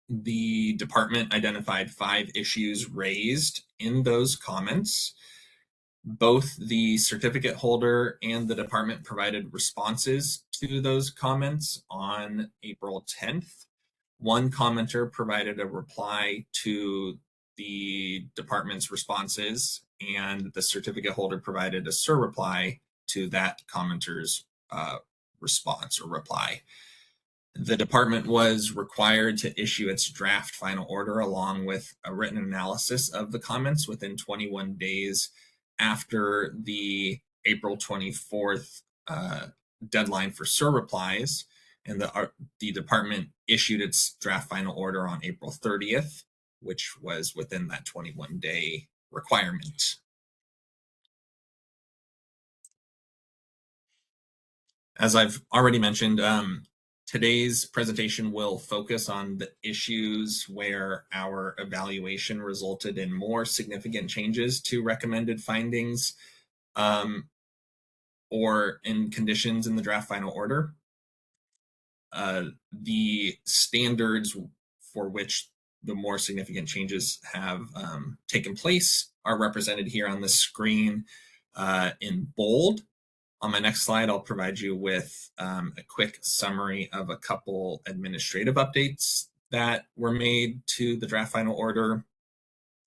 The department identified 5 issues raised in those comments. Both the certificate holder and the department provided responses to those comments on April 10th. 1 commenter provided a reply to the department's responses, and the certificate holder provided a surreply to that commenter's response or reply. The department was required to issue its draft final order along with a written analysis of the comments within 21 days after the April 24th deadline for surreplies, and the department issued its draft final order on April 30th, which was within that 21-day requirement. As I've already mentioned, today's presentation will focus on the issues where our evaluation resulted in more significant changes to recommended findings or in conditions in the draft final order. The standards for which the more significant changes have taken place are represented here on the screen in bold. On my next slide, I'll provide you with a quick summary of a couple administrative updates that were made to the draft final order.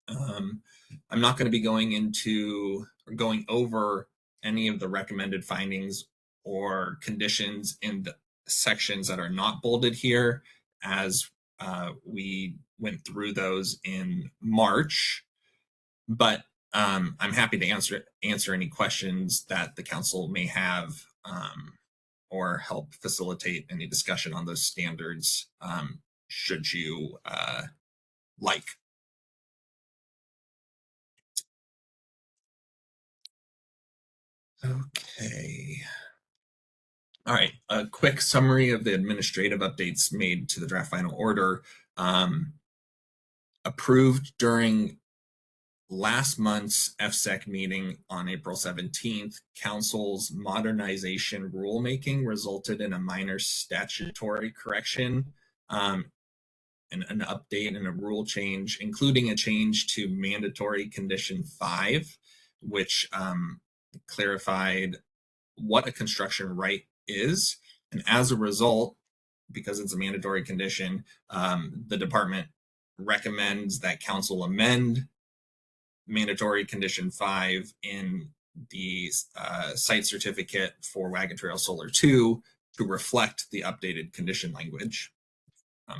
I'm not going to be going over any of the recommended findings or conditions in the sections that are not bolded here, as we went through those in March, but I'm happy to answer any questions that the council may have or help facilitate any discussion on those standards should you like. Okay. All right, a quick summary of the administrative updates made to the draft final order. Approved during last month's FSEC meeting on April 17th, Council's modernization rulemaking resulted in a minor statutory correction and an update and a rule change, including a change to mandatory condition 5, which clarified what a construction right is. And as a result, because it's a mandatory condition, the department recommends that council amend mandatory condition 5 in the site certificate for Wagon Trail Solar 2 to reflect the updated condition language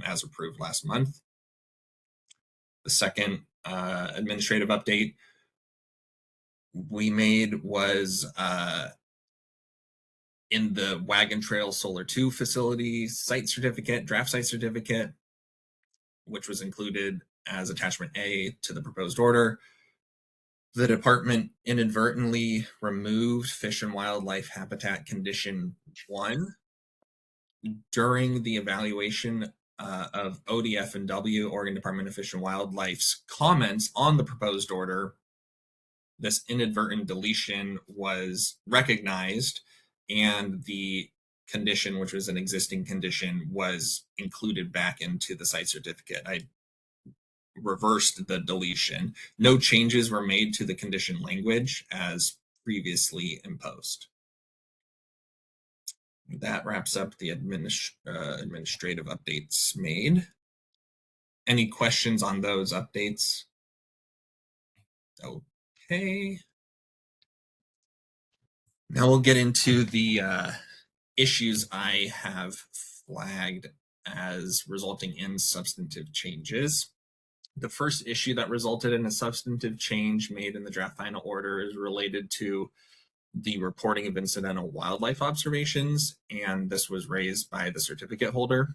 as approved last month. The second administrative update we made was in the Wagon Trail Solar 2 facility site certificate, draft site certificate, which was included as attachment A to the proposed order. The department inadvertently removed Fish and Wildlife Habitat Condition 1 during the evaluation of ODF and W, Oregon Department of Fish and Wildlife's comments on the proposed order. This inadvertent deletion was recognized, and the condition, which was an existing condition, was included back into the site certificate. I reversed the deletion. No changes were made to the condition language as previously imposed. That wraps up the administrative updates made. Any questions on those updates? Okay. Now we'll get into the issues I have flagged as resulting in substantive changes. The first issue that resulted in a substantive change made in the draft final order is related to the reporting of incidental wildlife observations, and this was raised by the certificate holder.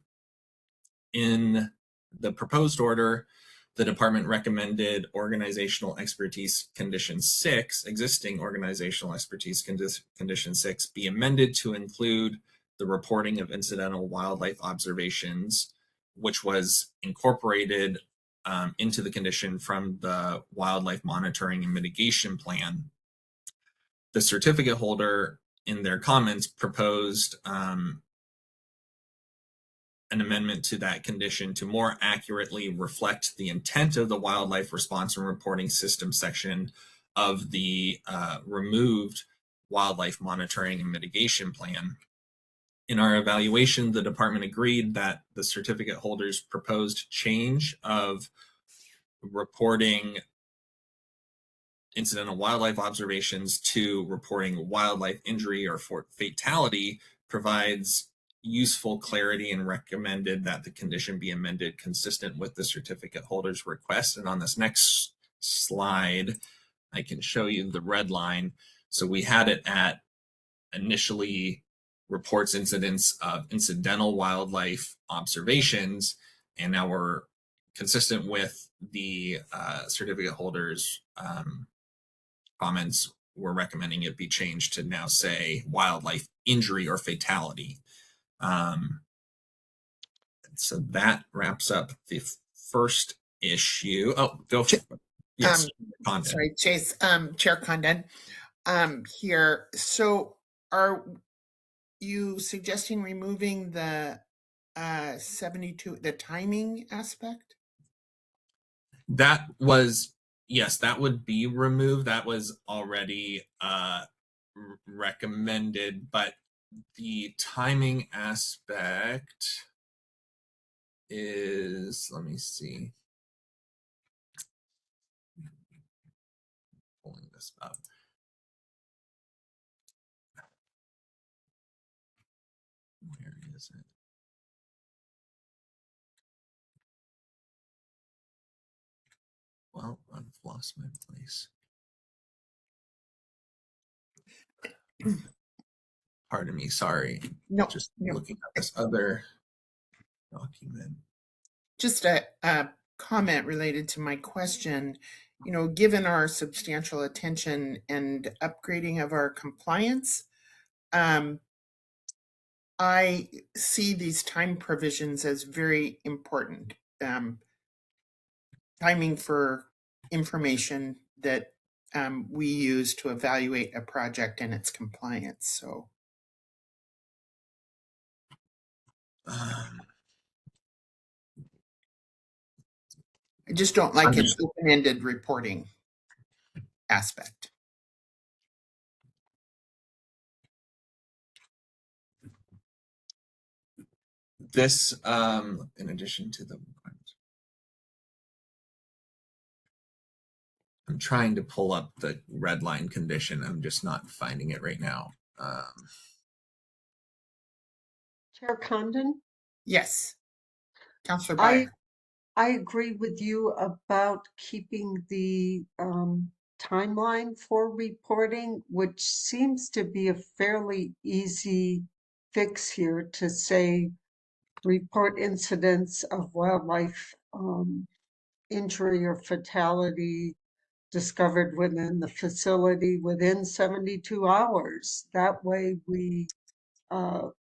In the proposed order, the department recommended organizational expertise condition 6, existing organizational expertise condition 6, be amended to include the reporting of incidental wildlife observations, which was incorporated into the condition from the wildlife monitoring and mitigation plan. The certificate holder, in their comments, proposed an amendment to that condition to more accurately reflect the intent of the wildlife response and reporting system section of the removed wildlife monitoring and mitigation plan. In our evaluation, the department agreed that the certificate holder's proposed change of reporting incidental wildlife observations to reporting wildlife injury or fatality provides useful clarity, and recommended that the condition be amended consistent with the certificate holder's request. And on this next slide, I can show you the red line. So we had it at initially reports incidents of incidental wildlife observations, and now we're consistent with the certificate holder's comments. We're recommending it be changed to now say wildlife injury or fatality. So that wraps up the first issue. Oh, go for it. Yes, Condon. Sorry, Chase, Chair Condon, here. So are you suggesting removing the 72, the timing aspect? That was, yes, that would be removed. That was already recommended, but the timing aspect is, let me see. Pulling this up. Where is it? Well, I've lost my place. Pardon me, sorry. No, just looking at this other document. Just a comment related to my question. You know, given our substantial attention and upgrading of our compliance, I see these time provisions as very important. Timing for information that we use to evaluate a project and its compliance. So. I just don't like an open-ended reporting aspect. This, in addition to the, I'm trying to pull up the red line condition. I'm just not finding it right now. Chair Condon? Yes. Councillor Breyer. I agree with you about keeping the timeline for reporting, which seems to be a fairly easy fix here to say report incidents of wildlife injury or fatality discovered within the facility within 72 hours. That way we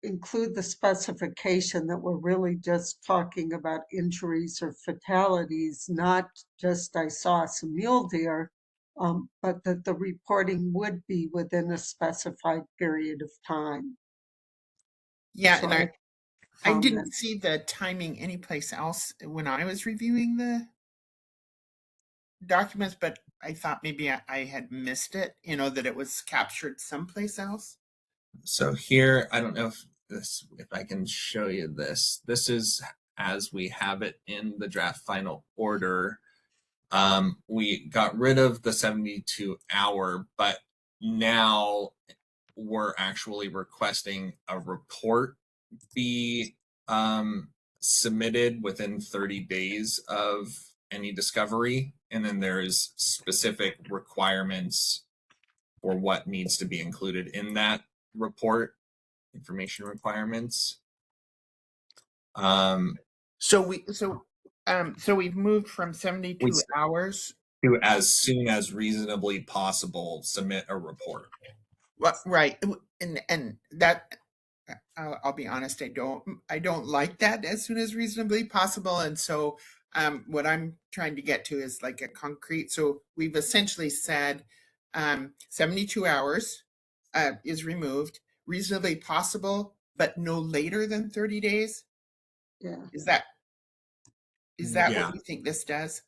include the specification that we're really just talking about injuries or fatalities, not just I saw some mule deer, but that the reporting would be within a specified period of time. Yeah, So and I comment. didn't see the timing anyplace else when I was reviewing the documents, but I thought maybe I had missed it, that it was captured someplace else. So here, I don't know if I can show you this. This is as we have it in the draft final order. We got rid of the 72-hour, but now we're actually requesting a report be submitted within 30 days of any discovery. And then there's specific requirements for what needs to be included in that report, information requirements. So we've moved from 72 hours to as soon as reasonably possible submit a report. Right, and that I'll be honest, I don't like that as soon as reasonably possible, and so what I'm trying to get to is like a concrete. So we've essentially said 72 hours is removed, reasonably possible, but no later than 30 days. Yeah. Is that Yeah. what you think this does?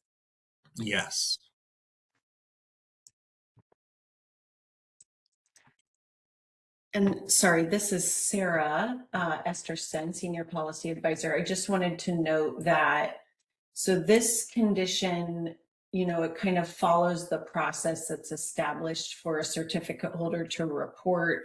Yes. And sorry, this is Sarah Esterson, Senior Policy Advisor. I just wanted to note that, so this condition, it kind of follows the process that's established for a certificate holder to report,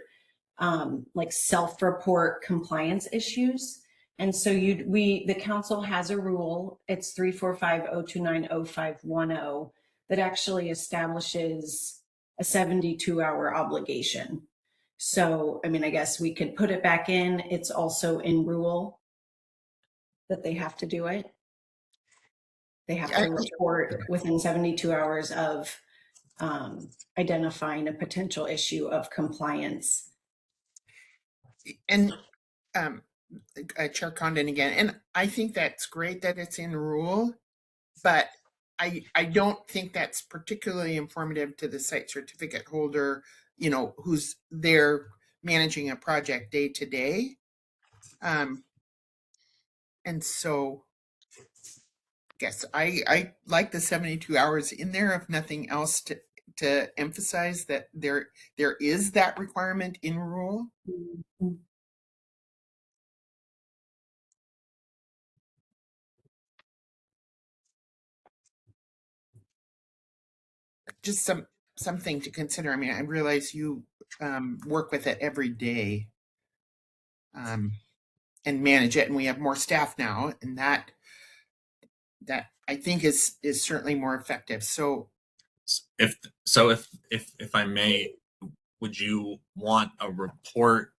like self-report compliance issues. And so the council has a rule, it's 345-029-0510, that actually establishes a 72-hour obligation. So, I mean, I guess we could put it back in. It's also in rule that they have to do it. They have to report within 72 hours of identifying a potential issue of compliance. And Chair Condon again, and I think that's great that it's in rule, but I don't think that's particularly informative to the site certificate holder, who's there managing a project day to day. And so I guess I like the 72 hours in there, if nothing else, to emphasize that there is that requirement in rule. Mm-hmm. Just something to consider. I mean, I realize you work with it every day and manage it, and we have more staff now, and that I think is certainly more effective. So if I may, would you want a report,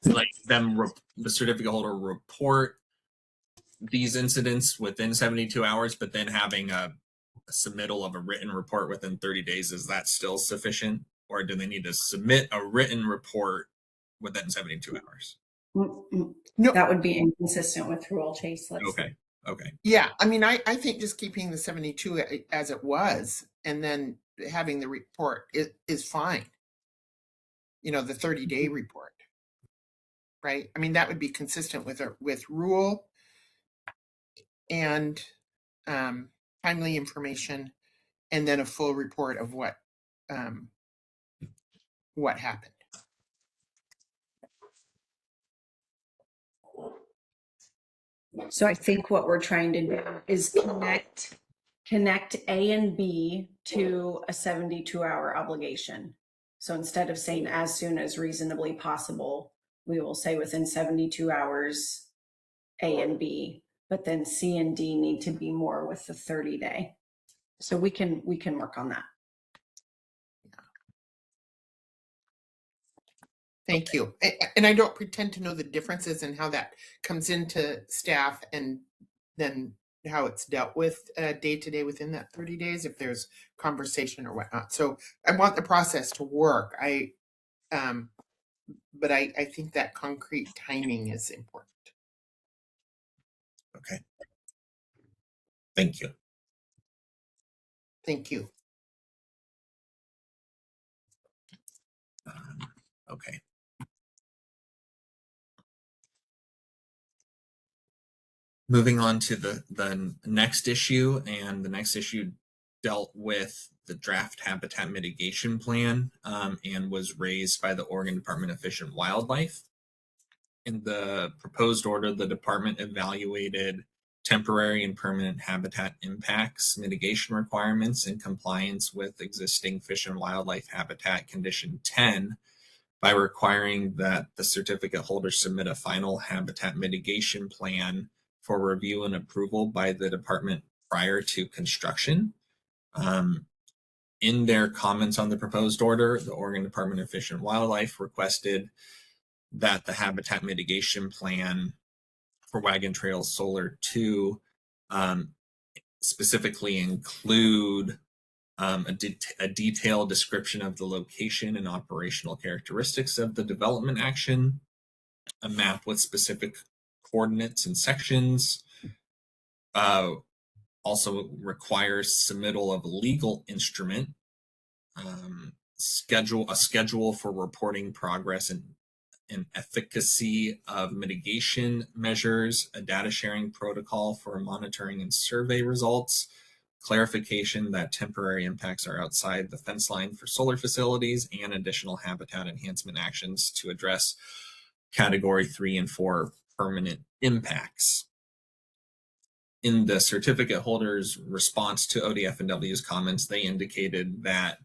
like the certificate holder report these incidents within 72 hours, but then having a submittal of a written report within 30 days? Is that still sufficient, or do they need to submit a written report within 72 hours? No, that would be inconsistent with rule, Chase. Okay. Yeah, I mean, I think just keeping the 72 as it was and then having the report is fine. The 30-day report, right? I mean, that would be consistent with rule and timely information, and then a full report of what happened. So I think what we're trying to do is connect A and B to a 72-hour obligation. So instead of saying as soon as reasonably possible, we will say within 72 hours, A and B, but then C and D need to be more with the 30-day. So we can work on that. Thank you. And I don't pretend to know the differences and how that comes into staff and then how it's dealt with day to day within that 30 days, if there's conversation or whatnot. So I want the process to work. But I think that concrete timing is important. Okay. Thank you. Thank you. Okay. Moving on to the next issue, and the next issue dealt with the draft habitat mitigation plan and was raised by the Oregon Department of Fish and Wildlife. In the proposed order, the department evaluated temporary and permanent habitat impacts mitigation requirements in compliance with existing Fish and Wildlife Habitat Condition 10 by requiring that the certificate holder submit a final habitat mitigation plan for review and approval by the department prior to construction. In their comments on the proposed order, the Oregon Department of Fish and Wildlife requested that the habitat mitigation plan for Wagon Trail Solar 2 specifically include a detailed description of the location and operational characteristics of the development action, a map with specific coordinates and sections, also requires submittal of a legal instrument, a schedule for reporting progress and efficacy of mitigation measures, a data sharing protocol for monitoring and survey results, clarification that temporary impacts are outside the fence line for solar facilities, and additional habitat enhancement actions to address category 3 and 4 permanent impacts. In the certificate holder's response to ODF&W's comments, they indicated that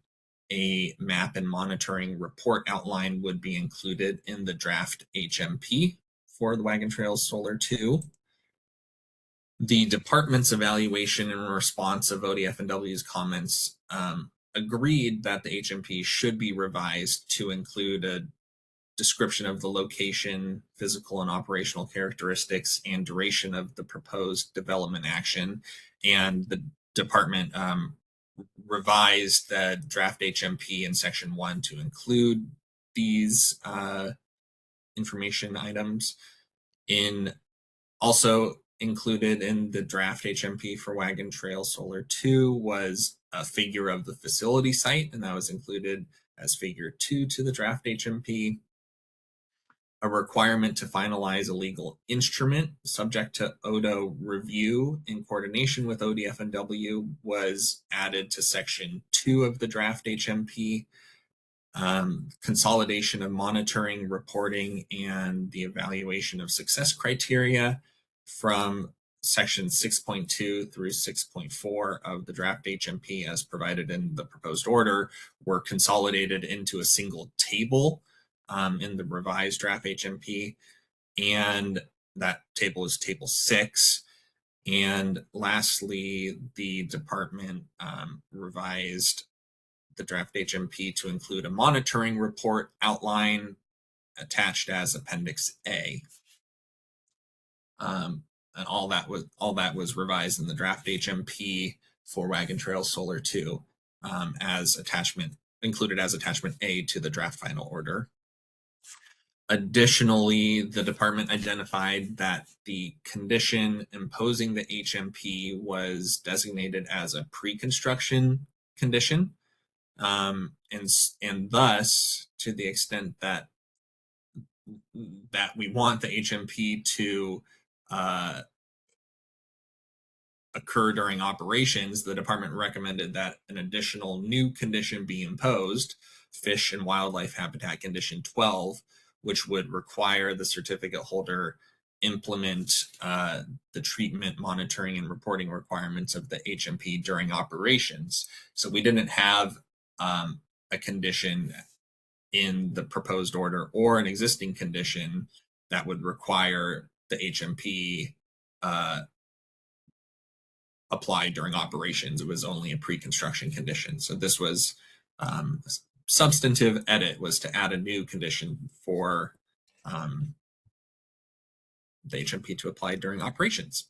a map and monitoring report outline would be included in the draft HMP for the Wagon Trail Solar 2. The department's evaluation in response of ODF&W's comments agreed that the HMP should be revised to include a description of the location, physical and operational characteristics, and duration of the proposed development action. And the department revised the draft HMP in section 1 to include these information items. Also included in the draft HMP for Wagon Trail Solar 2 was a figure of the facility site, and that was included as figure 2 to the draft HMP. A requirement to finalize a legal instrument subject to ODO review in coordination with ODF&W was added to section 2 of the draft HMP. Consolidation of monitoring, reporting, and the evaluation of success criteria from section 6.2 through 6.4 of the draft HMP as provided in the proposed order were consolidated into a single table in the revised draft HMP, and that table is table 6. And lastly, the department revised the draft HMP to include a monitoring report outline attached as Appendix A. And all that was revised in the draft HMP for Wagon Trail Solar 2 included as attachment A to the draft final order. Additionally, the department identified that the condition imposing the HMP was designated as a pre-construction condition, and thus, to the extent that we want the HMP to occur during operations, the department recommended that an additional new condition be imposed, Fish and Wildlife Habitat Condition 12, which would require the certificate holder implement the treatment, monitoring, and reporting requirements of the HMP during operations. So we didn't have a condition in the proposed order or an existing condition that would require the HMP apply during operations. It was only a pre-construction condition. So this was substantive edit was to add a new condition for the HMP to apply during operations.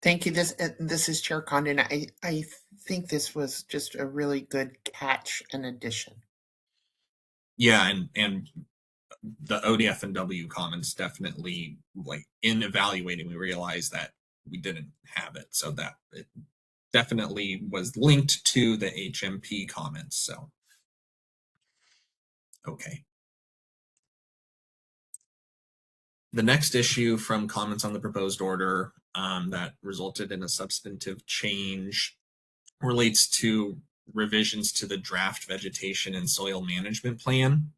Thank you. This is Chair Condon. I think this was just a really good catch and addition. Yeah, and the ODF and W comments definitely, like, in evaluating, we realized that we didn't have it, so that it definitely was linked to the HMP comments. So, okay. The next issue from comments on the proposed order that resulted in a substantive change relates to revisions to the draft vegetation and soil management plan.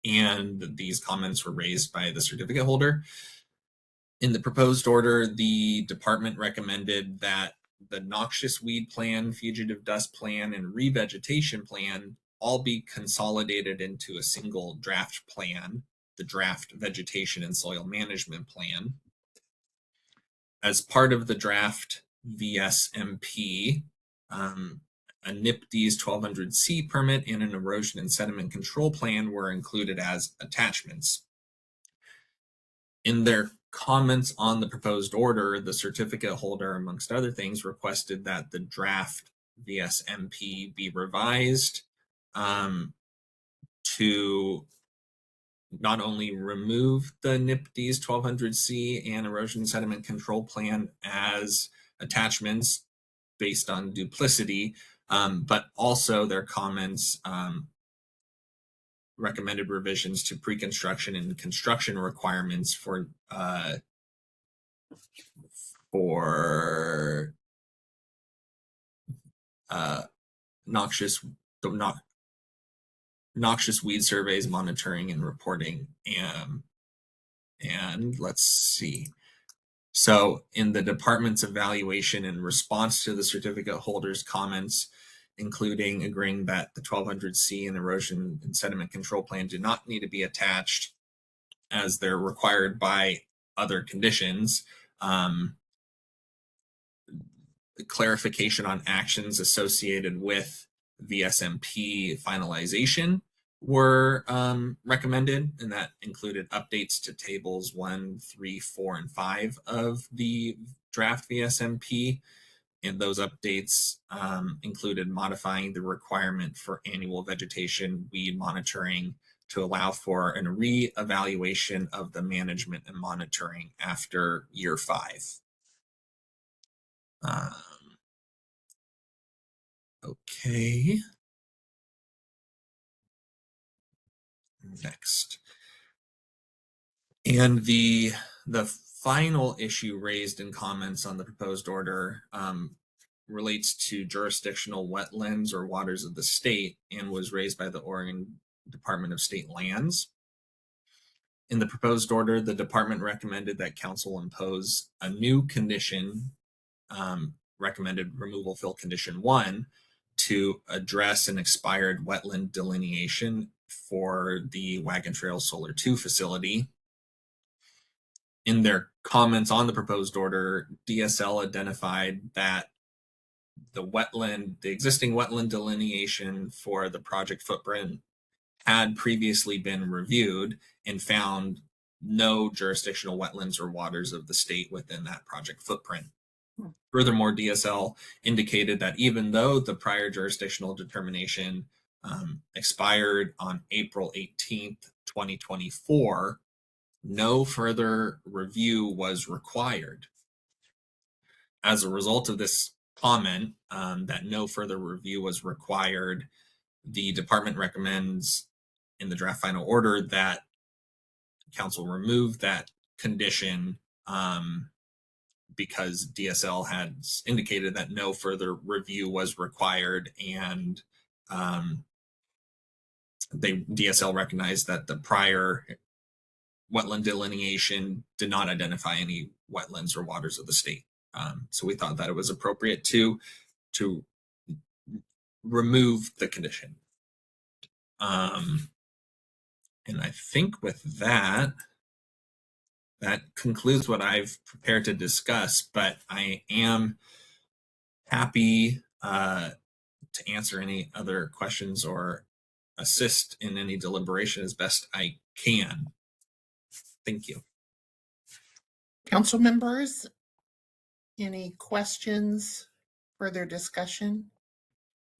And these comments were raised by the certificate holder. In the proposed order, the department recommended that the noxious weed plan, fugitive dust plan, and revegetation plan all be consolidated into a single draft plan, the draft vegetation and soil management plan. As part of the draft VSMP, a NIPD's 1200C permit and an erosion and sediment control plan were included as attachments. In their comments on the proposed order, the certificate holder, amongst other things, requested that the draft VSMP be revised to not only remove the NIPD's 1200C and erosion and sediment control plan as attachments based on duplicity, but also their comments recommended revisions to pre-construction and construction requirements for noxious weed surveys, monitoring, and reporting. And let's see. So in the department's evaluation in response to the certificate holder's comments, including agreeing that the 1200C and erosion and sediment control plan do not need to be attached as they're required by other conditions, clarification on actions associated with VSMP finalization were recommended, and that included updates to tables 1, 3, 4, and 5 of the draft VSMP. And those updates included modifying the requirement for annual vegetation weed monitoring to allow for a re-evaluation of the management and monitoring after year 5. Okay. Next. And the final issue raised in comments on the proposed order relates to jurisdictional wetlands or waters of the state and was raised by the Oregon Department of State Lands. In the proposed order, the department recommended that council impose a new condition, recommended removal fill condition 1, to address an expired wetland delineation for the Wagon Trail Solar 2 facility. In their comments on the proposed order, DSL identified that the existing wetland delineation for the project footprint had previously been reviewed and found no jurisdictional wetlands or waters of the state within that project footprint. Furthermore, DSL indicated that even though the prior jurisdictional determination expired on April 18th, 2024, no further review was required. As a result of this comment that no further review was required, the department recommends in the draft final order that council remove that condition because DSL had indicated that no further review was required, and DSL recognized that the prior wetland delineation did not identify any wetlands or waters of the state. So we thought that it was appropriate to remove the condition. And I think with that concludes what I've prepared to discuss, but I am happy to answer any other questions or assist in any deliberation as best I can. Thank you. Council members, Any questions, further discussion?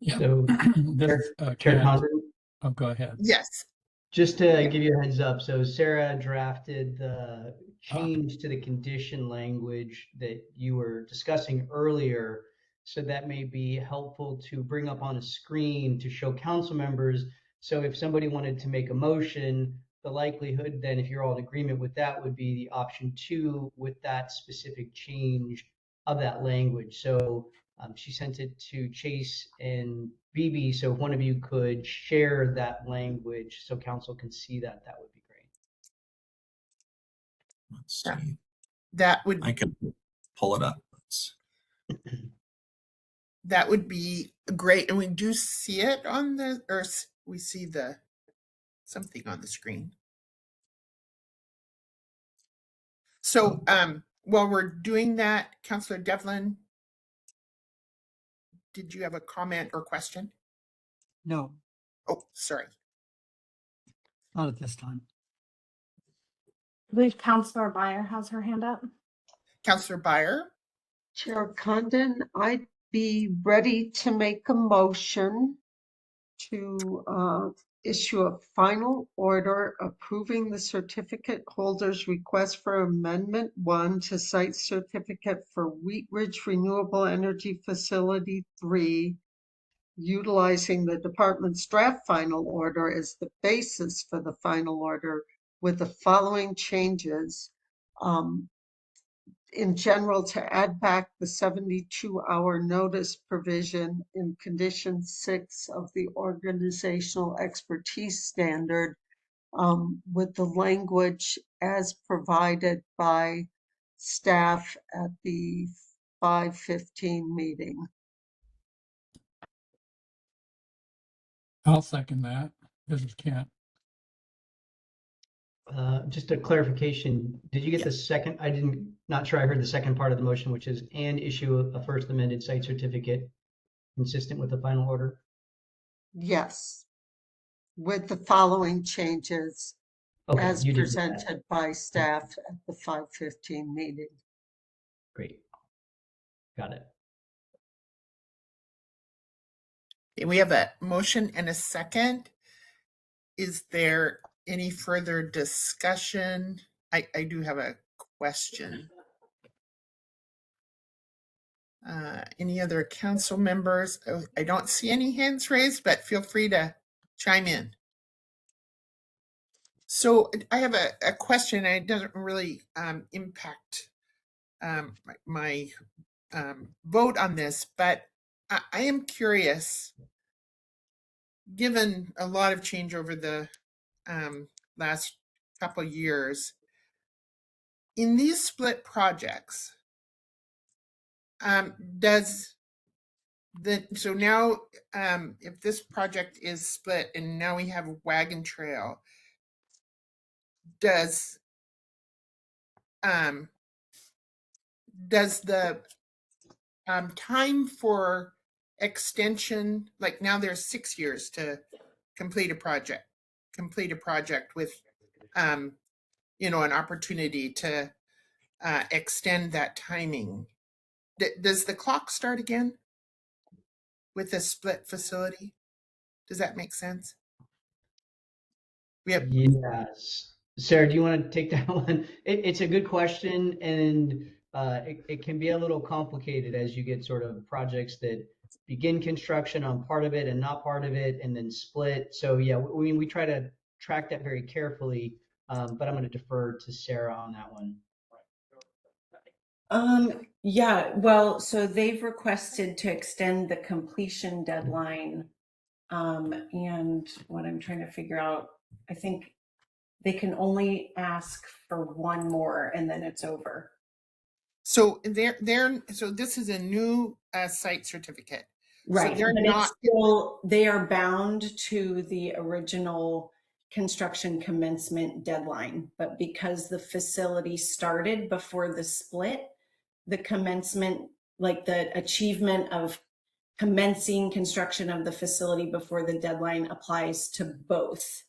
Yeah. So, This Chair, is Chair Kent. Condon, Oh, go ahead. Yes. just to give you a heads up, so Sarah drafted the change to the condition language that you were discussing earlier. So that may be helpful to bring up on a screen to show council members. So if somebody wanted to make a motion, the likelihood then, if you're all in agreement with that, would be the option 2 with that specific change of that language. So she sent it to Chase and BB. So if one of you could share that language so council can see that, that would be great. Let's Yeah. see. That would I can pull it up. that would be great. And we do see it on the, or we see the something on the screen. So while we're doing that, Councillor Devlin, did you have a comment or question? No, Oh, sorry. not at this time. I believe Councilor Byer has her hand up. Councillor Byer. Chair Condon, I'd be ready to make a motion to issue a final order approving the certificate holder's request for Amendment 1 to Site Certificate for Wheat Ridge Renewable Energy Facility 3, utilizing the department's draft final order as the basis for the final order with the following changes. In general, to add back the 72-hour notice provision in condition 6 of the organizational expertise standard, with the language as provided by staff at the 5:15 meeting. I'll second that. This is Kent. Just a clarification, did you get the second? Not sure I heard the second part of the motion, which is and issue a first amended site certificate consistent with the final order. Yes, with the following changes Okay, as you did that. presented by staff at the 5:15 meeting. Great. Got it. Okay, we have a motion and a second. Is there any further discussion? I do have a question. Any other council members? Oh, I don't see any hands raised, but feel free to chime in. So I have a question, and it doesn't really impact my vote on this, but I am curious, given a lot of change over the last couple of years, in these split projects, so now if this project is split and now we have a Wagon Trail, does the time for extension, like now there's 6 years to complete a project with an opportunity to extend that timing. Does the clock start again with a split facility? Does that make sense? Yes. Sarah, do you want to take that one? It's a good question, and it can be a little complicated as you get sort of projects that begin construction on part of it and not part of it, and then split. So yeah, we try to track that very carefully, but I'm going to defer to Sarah on that one. Yeah, well, so they've requested to extend the completion deadline. And what I'm trying to figure out, I think they can only ask for one more and then it's over. So so this is a new site certificate. Right. So they're but not still, they are bound to the original construction commencement deadline, but because the facility started before the split, the commencement, like the achievement of commencing construction of the facility before the deadline applies to both.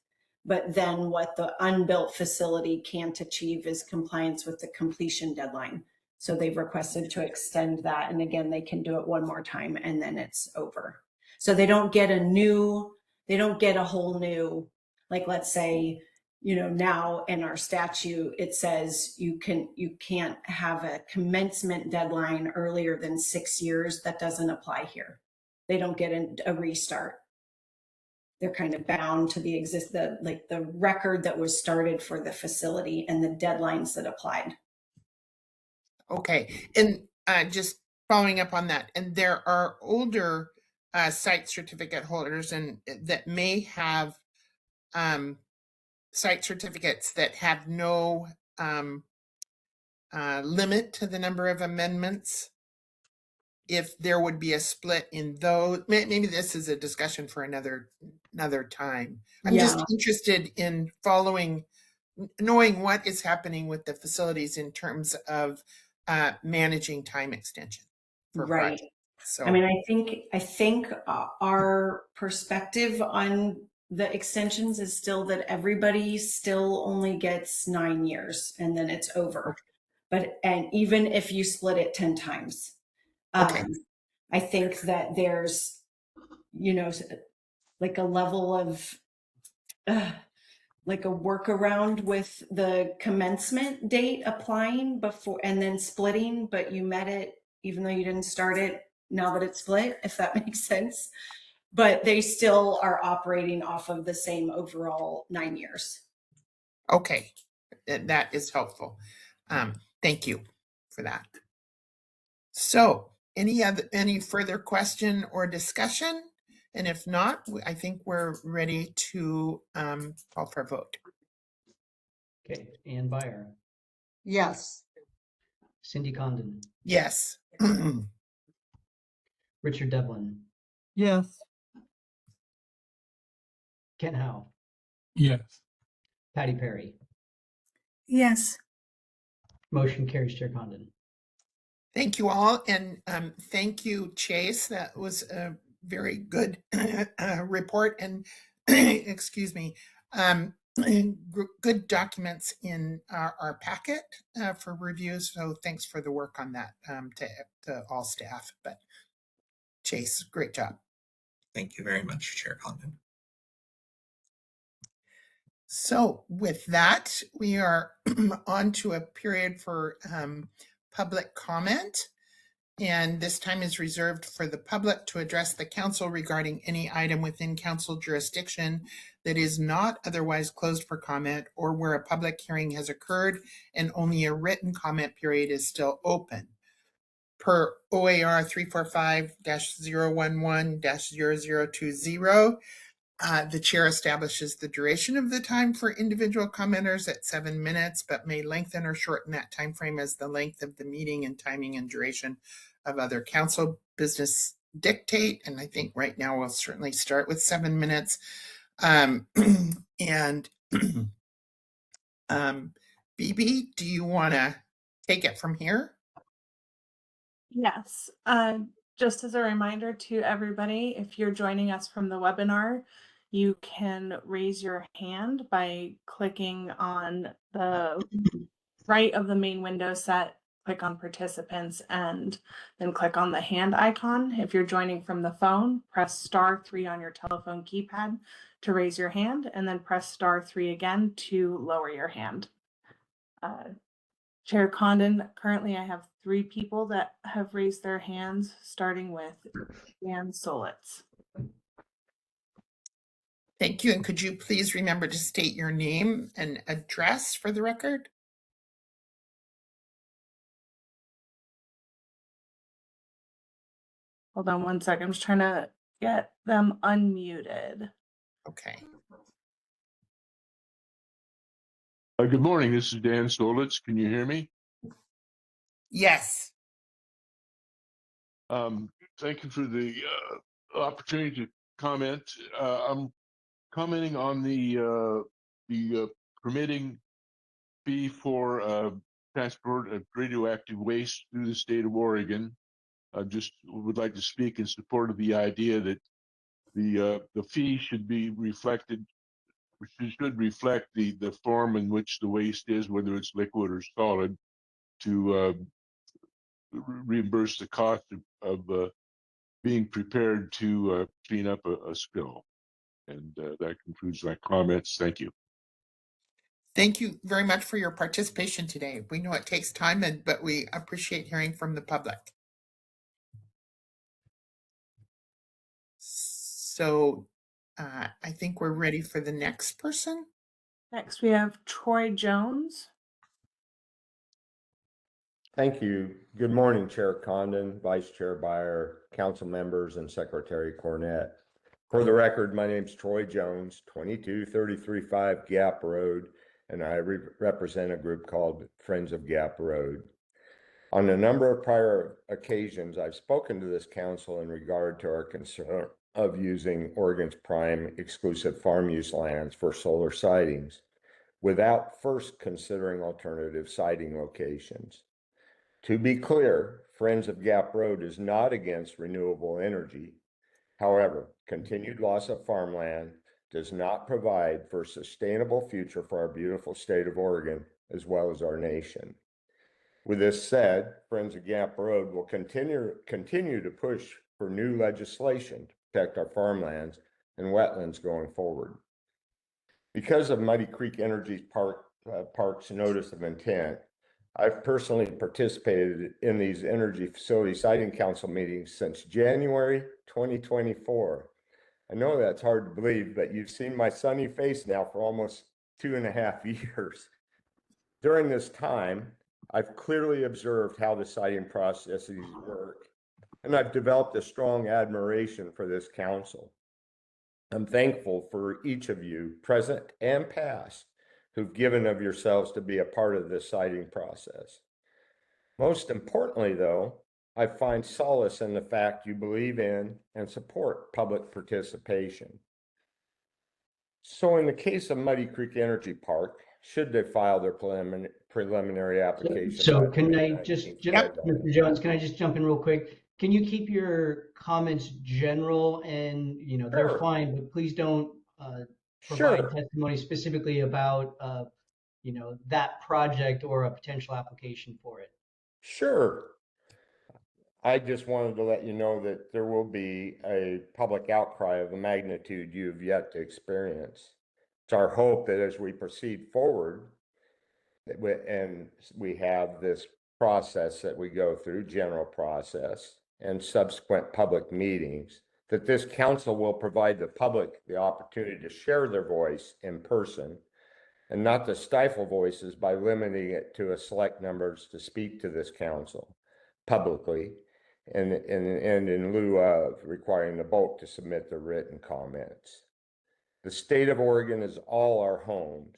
But then what the unbuilt facility can't achieve is compliance with the completion deadline. So they've requested to extend that. And again, they can do it one more time and then it's over. So they don't get a whole new, like, let's say, now in our statute, it says you can't have a commencement deadline earlier than 6 years. That doesn't apply here. They don't get a restart. They're kind of bound to the record that was started for the facility and the deadlines that applied. Okay, and just following up on that, and there are older site certificate holders and that may have site certificates that have no limit to the number of amendments. If there would be a split in those, maybe this is a discussion for another time. I'm just interested in knowing what is happening with the facilities in terms of managing time extension for Right. projects. So I mean, I think our perspective on the extensions is still that everybody still only gets 9 years and then it's over. And even if you split it 10 times, okay. I think that there's, like a level of, like a workaround with the commencement date applying before and then splitting, but you met it even though you didn't start it now that it's split, if that makes sense. But they still are operating off of the same overall 9 years. Okay, that is helpful. Thank you for that. So any further question or discussion? And if not, I think we're ready to call for a vote. Okay, Ann Byer, Yes. Cindy Condon, Yes. Richard Devlin, Yes. Kent Howe, Yes. Patty Perry. Yes. Motion carries, Chair Condon. Thank you all, and thank you, Chase. That was a very good report, and excuse me, good documents in our packet for review. So thanks for the work on that to all staff. But Chase, great job. Thank you very much, Chair Condon. So with that, we are on to a period for public comment. And this time is reserved for the public to address the council regarding any item within council jurisdiction that is not otherwise closed for comment, or where a public hearing has occurred and only a written comment period is still open. Per OAR 345-011-0020, the chair establishes the duration of the time for individual commenters at 7 minutes, but may lengthen or shorten that time frame as the length of the meeting and timing and duration of other council business dictate. And I think right now we'll certainly start with 7 minutes. Bibi, do you want to take it from here? Yes. Just as a reminder to everybody, if you're joining us from the webinar, you can raise your hand by clicking on the right of the main window set, click on participants, and then click on the hand icon. If you're joining from the phone, press *3 on your telephone keypad to raise your hand, and then press *3 again to lower your hand. Chair Condon, currently I have 3 people that have raised their hands, starting with Dan Solitz. Thank you. And could you please remember to state your name and address for the record? Hold on one second. I'm just trying to get them unmuted. Okay. Good morning. This is Dan Solitz. Can you hear me? Yes. Thank you for the opportunity to comment. I'm commenting on the permitting fee for transport of radioactive waste through the state of Oregon. I just would like to speak in support of the idea that the fee should be reflected, should reflect the form in which the waste is, whether it's liquid or solid, to reimburse the cost of being prepared to clean up a spill. And that concludes my comments. Thank you. Thank you very much for your participation today. We know it takes time, but we appreciate hearing from the public. So I think we're ready for the next person. Next, we have Troy Jones. Thank you. Good morning, Chair Condon, Vice Chair Byer, council members, and Secretary Cornett. For the record, my name is Troy Jones, 22335 Gap Road, and I represent a group called Friends of Gap Road. On a number of prior occasions, I've spoken to this council in regard to our concern of using Oregon's prime exclusive farm use lands for solar sightings without first considering alternative siting locations. To be clear, Friends of Gap Road is not against renewable energy. However, continued loss of farmland does not provide for a sustainable future for our beautiful state of Oregon, as well as our nation. With this said, Friends of Gap Road will continue to push for new legislation to protect our farmlands and wetlands going forward. Because of Muddy Creek Energy Park's notice of intent, I've personally participated in these energy facility siting council meetings since January 2024. I know that's hard to believe, but you've seen my sunny face now for almost 2.5 years. During this time, I've clearly observed how the siting processes work, and I've developed a strong admiration for this council. I'm thankful for each of you, present and past, who've given of yourselves to be a part of this siting process. Most importantly, though, I find solace in the fact you believe in and support public participation. So in the case of Muddy Creek Energy Park, should they file their preliminary application? So can I just, Mr. Jones, can I just jump in real quick? Can you keep your comments general and, they're Sure. fine, but please don't provide Sure. testimony specifically about, that project or a potential application for it. Sure. I just wanted to let you know that there will be a public outcry of the magnitude you've yet to experience. It's our hope that as we proceed forward, and we have this process that we go through, general process, and subsequent public meetings, that this council will provide the public the opportunity to share their voice in person and not to stifle voices by limiting it to a select numbers to speak to this council publicly and in lieu of requiring the bulk to submit their written comments. The state of Oregon is all our homes.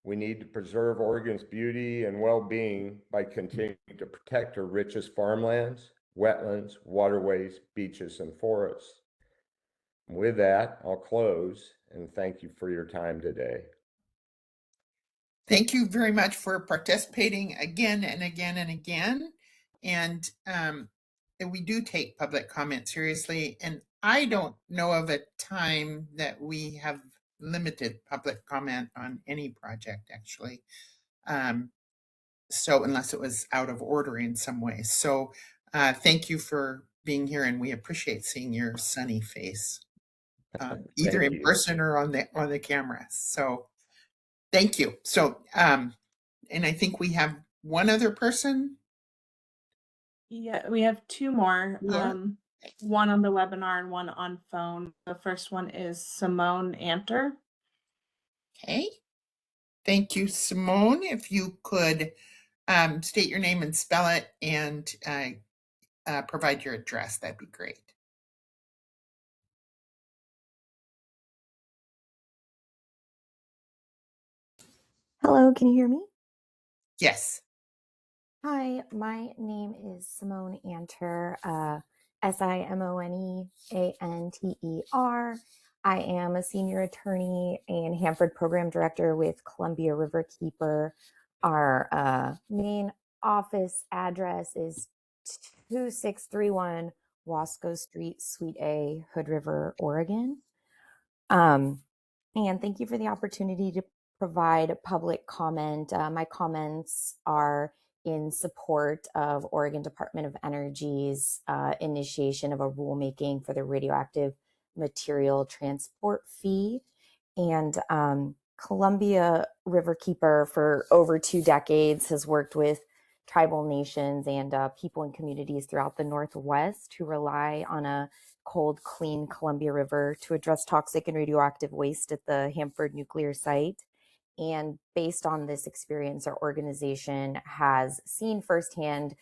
We need to preserve Oregon's beauty and well-being by continuing to protect our richest farmlands, wetlands, waterways, beaches, and forests. With that, I'll close and thank you for your time today. Thank you very much for participating again and again and again. And we do take public comment seriously. And I don't know of a time that we have limited public comment on any project, actually. So unless it was out of order in some way. So thank you for being here, and we appreciate seeing your sunny face, either in person or on the camera. So thank you. So, and I think we have one other person. Yeah, we have two more. Yeah. One on the webinar and one on phone. The first one is Simone Anter. Okay. Thank you, Simone. If you could state your name and spell it and provide your address, that'd be great. Hello, can you hear me? Yes. Hi, my name is Simone Anter, SimoneAnter. I am a senior attorney and Hanford Program Director with Columbia Riverkeeper. Our main office address is 2631 Wasco Street, Suite A, Hood River, Oregon. And thank you for the opportunity to provide public comment. My comments are in support of Oregon Department of Energy's initiation of a rulemaking for the radioactive material transport fee. And Columbia Riverkeeper for over 2 decades has worked with tribal nations and people and communities throughout the Northwest who rely on a cold, clean Columbia River to address toxic and radioactive waste at the Hanford nuclear site. And based on this experience, our organization has seen firsthand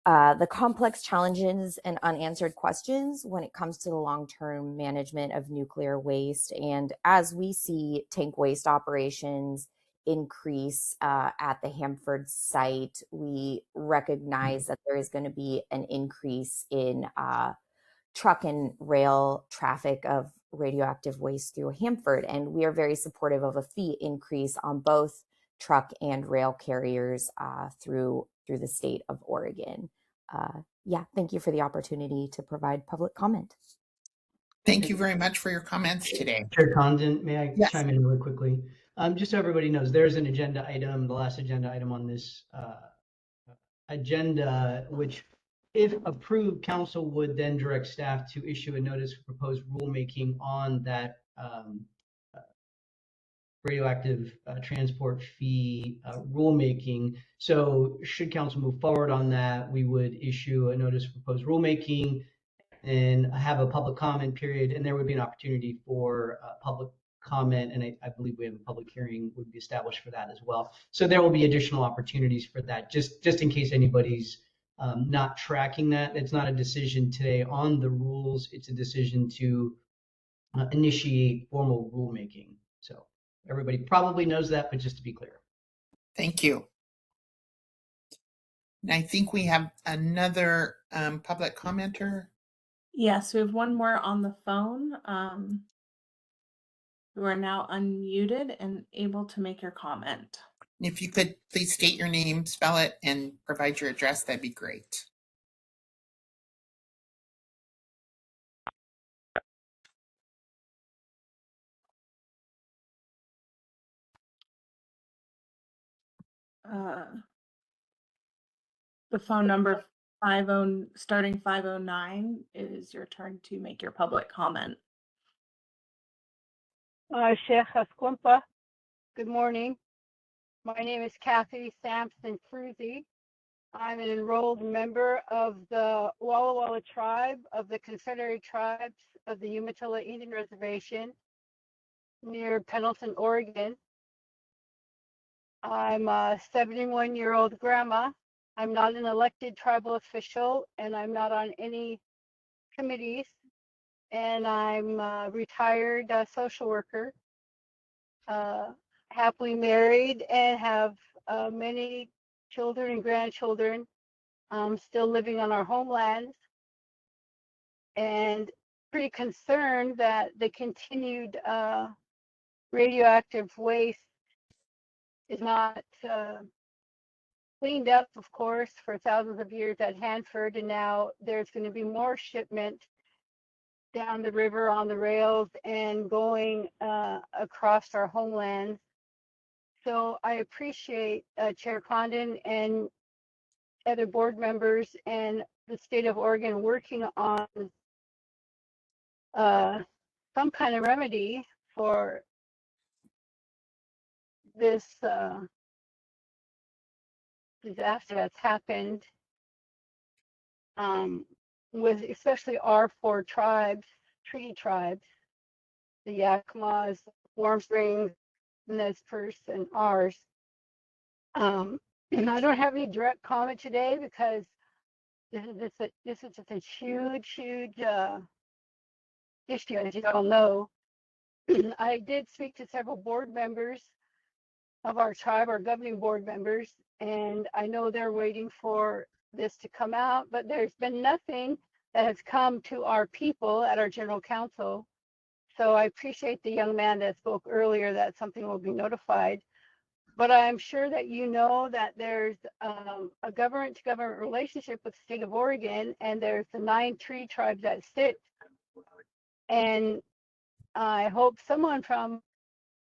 the complex challenges and unanswered questions when it comes to the long-term management of nuclear waste. And as we see tank waste operations increase at the Hanford site, we recognize that there is going to be an increase in truck and rail traffic of radioactive waste through Hanford. And we are very supportive of a fee increase on both truck and rail carriers through the state of Oregon. Thank you for the opportunity to provide public comment. Thank you very much for your comments today. Chair Condon, may I Yes. chime in really quickly? Just so everybody knows, there's an agenda item, the last agenda item on this agenda, which if approved, council would then direct staff to issue a notice for proposed rulemaking on that radioactive transport fee rulemaking. So should council move forward on that, we would issue a notice of proposed rulemaking and have a public comment period, and there would be an opportunity for public comment, and I believe we have a public hearing would be established for that as well. So there will be additional opportunities for that, just in case anybody's not tracking that. It's not a decision today on the rules, it's a decision to initiate formal rulemaking. So everybody probably knows that, but just to be clear. Thank you. And I think we have another public commenter. Yes, we have one more on the phone. You are now unmuted and able to make your comment. If you could please state your name, spell it, and provide your address, that'd be great. The phone number 50 starting 509 is your turn to make your public comment. Sheikh Asquampa, good morning. My name is Kathy Sampson Cruzy. I'm an enrolled member of the Walla Walla tribe of the Confederated Tribes of the Umatilla Indian Reservation near Pendleton, Oregon. I'm a 71-year-old grandma. I'm not an elected tribal official, and I'm not on any committees. And I'm a retired social worker, happily married, and have many children and grandchildren still living on our homelands, and pretty concerned that the continued radioactive waste is not cleaned up, of course, for thousands of years at Hanford, and now there's going to be more shipment down the river on the rails and going across our homelands. So I appreciate Chair Condon and other board members and the state of Oregon working on some kind of remedy for this disaster that's happened with especially our 4 tribes, treaty tribes, the Yakimas, Warm Springs, Nez Perce, and ours. And I don't have any direct comment today because this is just a huge issue, as you all know. I did speak to several board members of our tribe, our governing board members, and I know they're waiting for this to come out, but there's been nothing that has come to our people at our general council. So I appreciate the young man that spoke earlier that something will be notified. But I'm sure that you know that there's a government-to-government relationship with the state of Oregon, and there's the 9 treaty tribes that sit. And I hope someone from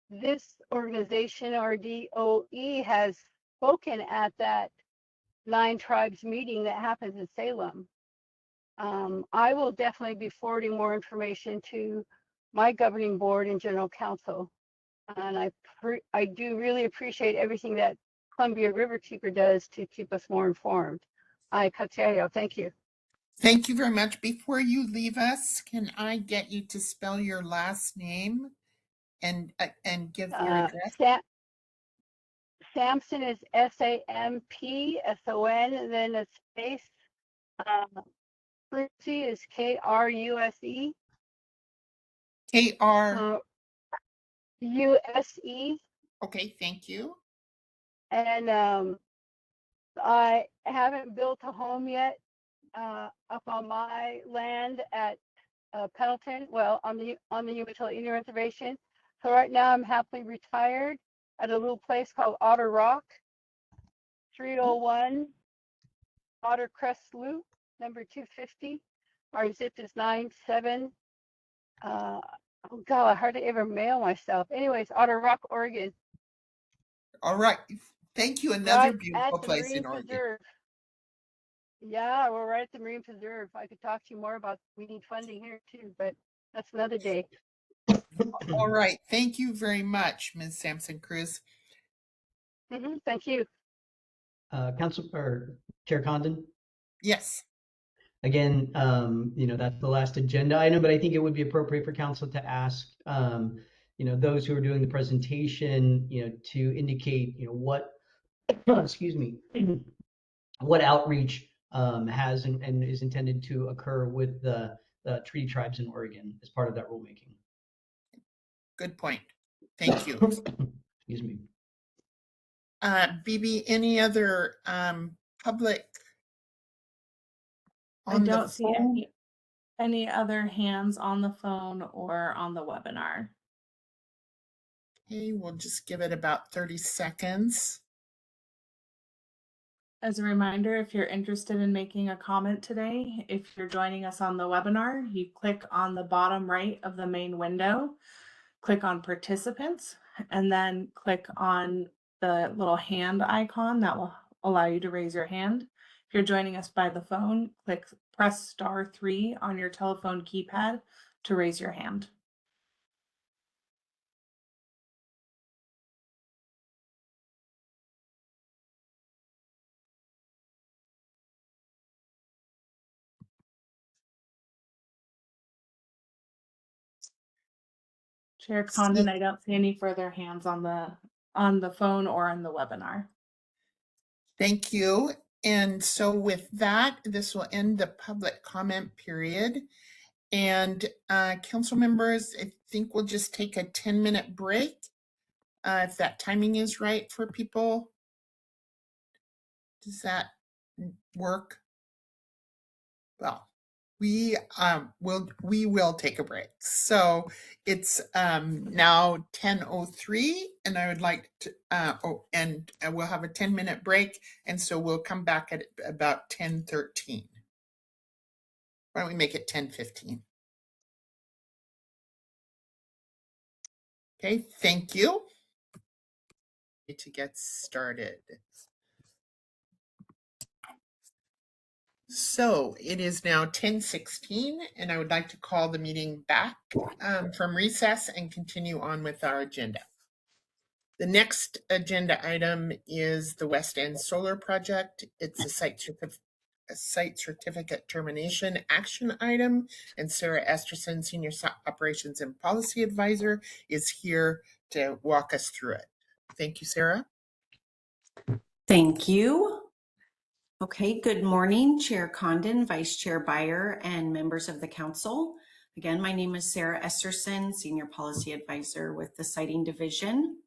this organization or DOE has spoken at that Nine Tribes meeting that happens in Salem. I will definitely be forwarding more information to my governing board and general counsel. And I do really appreciate everything that Columbia Riverkeeper does to keep us more informed. Thank you. Thank you very much. Before you leave us, can I get you to spell your last name and give your address? Sampson is SAMPSON, and then a space. Kruse is KRUSE. USE. Okay, thank you. And I haven't built a home yet up on my land at Pendleton, well, on the Umatilla Indian Reservation. So right now I'm happily retired at a little place called Otter Rock, 301 Otter Crest Loop, number 250. Our zip is 97. Oh God, I hardly ever mail myself. Anyways, Otter Rock, Oregon. All right. Thank you. Another beautiful place in Oregon. Preserve. Yeah, we're right at the Marine Preserve. I could talk to you more about, we need funding here too, but that's another day. All right. Thank you very much, Ms. Sampson Cruz. Thank you. Council or Chair Condon? Yes. Again, that's the last agenda item, but I think it would be appropriate for council to ask, those who are doing the presentation, to indicate, what, excuse me, what outreach has and is intended to occur with the treaty tribes in Oregon as part of that rulemaking. Good point. Thank you. Excuse me. BB, any other public I don't see any other hands on the phone or on the webinar. Okay, we'll just give it about 30 seconds. As a reminder, if you're interested in making a comment today, if you're joining us on the webinar, you click on the bottom right of the main window, click on participants, and then click on the little hand icon that will allow you to raise your hand. If you're joining us by the phone, press *3 on your telephone keypad to raise your hand. Chair Condon, I don't see any further hands on the phone or on the webinar. Thank you. And so with that, this will end the public comment period. And council members, I think we'll just take a 10-minute break if that timing is right for people. Does that work? Well, we will take a break. So it's now 10:03, and I would like to and we'll have a 10-minute break, and so we'll come back at about 10:13. Why don't we make it 10:15? Okay, thank you. To get started. So it is now 10:16, and I would like to call the meeting back from recess and continue on with our agenda. The next agenda item is the West End Solar Project. It's a site certificate termination action item, and Sarah Esterson, Senior Operations and Policy Advisor, is here to walk us through it. Thank you, Sarah. Thank you. Okay, good morning, Chair Condon, Vice Chair Beyer, and members of the council. Again, my name is Sarah Esterson, Senior Policy Advisor with the Siting Division.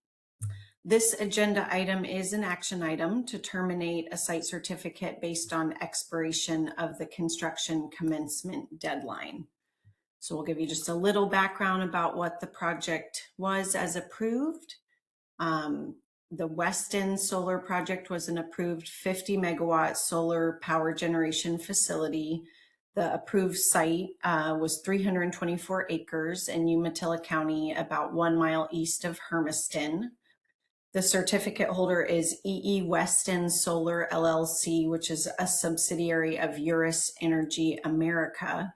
This agenda item is an action item to terminate a site certificate based on expiration of the construction commencement deadline. So we'll give you just a little background about what the project was as approved. The West End Solar Project was an approved 50 megawatt solar power generation facility. The approved site was 324 acres in Umatilla County, about 1 mile east of Hermiston. The certificate holder is EE Weston Solar LLC, which is a subsidiary of Eurus Energy America.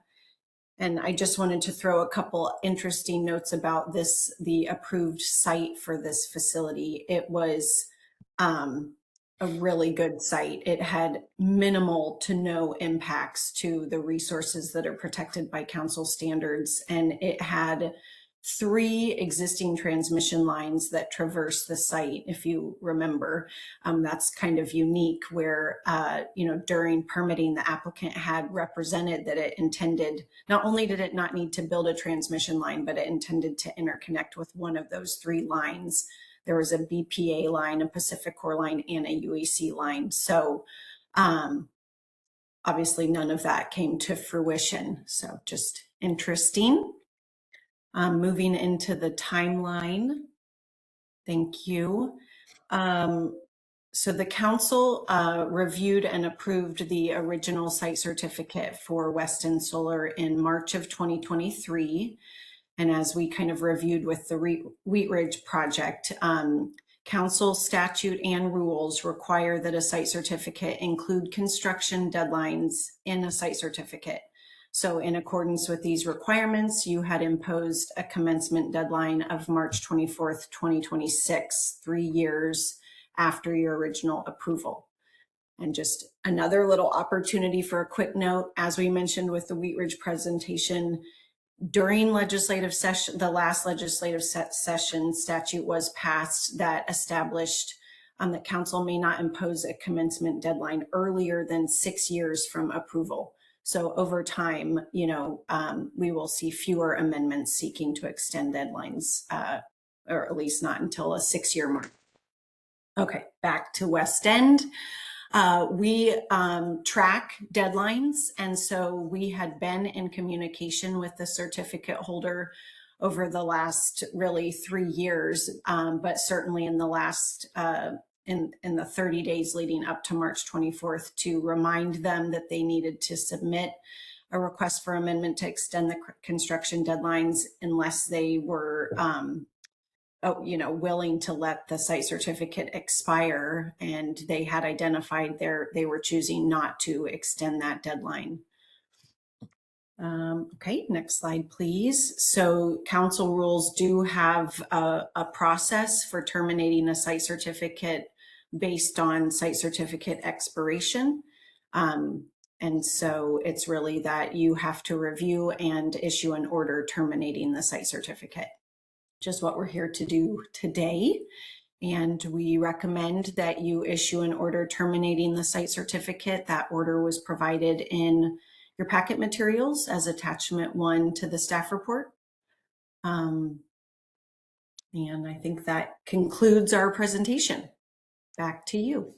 And I just wanted to throw a couple interesting notes about this, the approved site for this facility. It was a really good site. It had minimal to no impacts to the resources that are protected by council standards. And it had 3 existing transmission lines that traverse the site, if you remember. That's kind of unique where, during permitting, the applicant had represented that it intended, not only did it not need to build a transmission line, but it intended to interconnect with one of those 3 lines. There was a BPA line, a Pacific Core line, and a UEC line. So obviously none of that came to fruition. So just interesting. Moving into the timeline. Thank you. So the council reviewed and approved the original site certificate for Weston Solar in March of 2023. And as we kind of reviewed with the Wheat Ridge project, council statute and rules require that a site certificate include construction deadlines in a site certificate. So in accordance with these requirements, you had imposed a commencement deadline of March 24th, 2026, 3 years after your original approval. And just another little opportunity for a quick note, as we mentioned with the Wheat Ridge presentation, during legislative session, the last legislative session, statute was passed that established that council may not impose a commencement deadline earlier than 6 years from approval. So over time, we will see fewer amendments seeking to extend deadlines, or at least not until a 6-year mark. Okay, back to West End. We track deadlines, and so we had been in communication with the certificate holder over the last really 3 years, but certainly in the last in the 30 days leading up to March 24th to remind them that they needed to submit a request for amendment to extend the construction deadlines unless they were willing to let the site certificate expire, and they had identified they were choosing not to extend that deadline. Okay, next slide, please. So council rules do have a process for terminating a site certificate based on site certificate expiration. And so it's really that you have to review and issue an order terminating the site certificate. Just what we're here to do today. And we recommend that you issue an order terminating the site certificate. That order was provided in your packet materials as attachment 1 to the staff report. And I think that concludes our presentation. Back to you.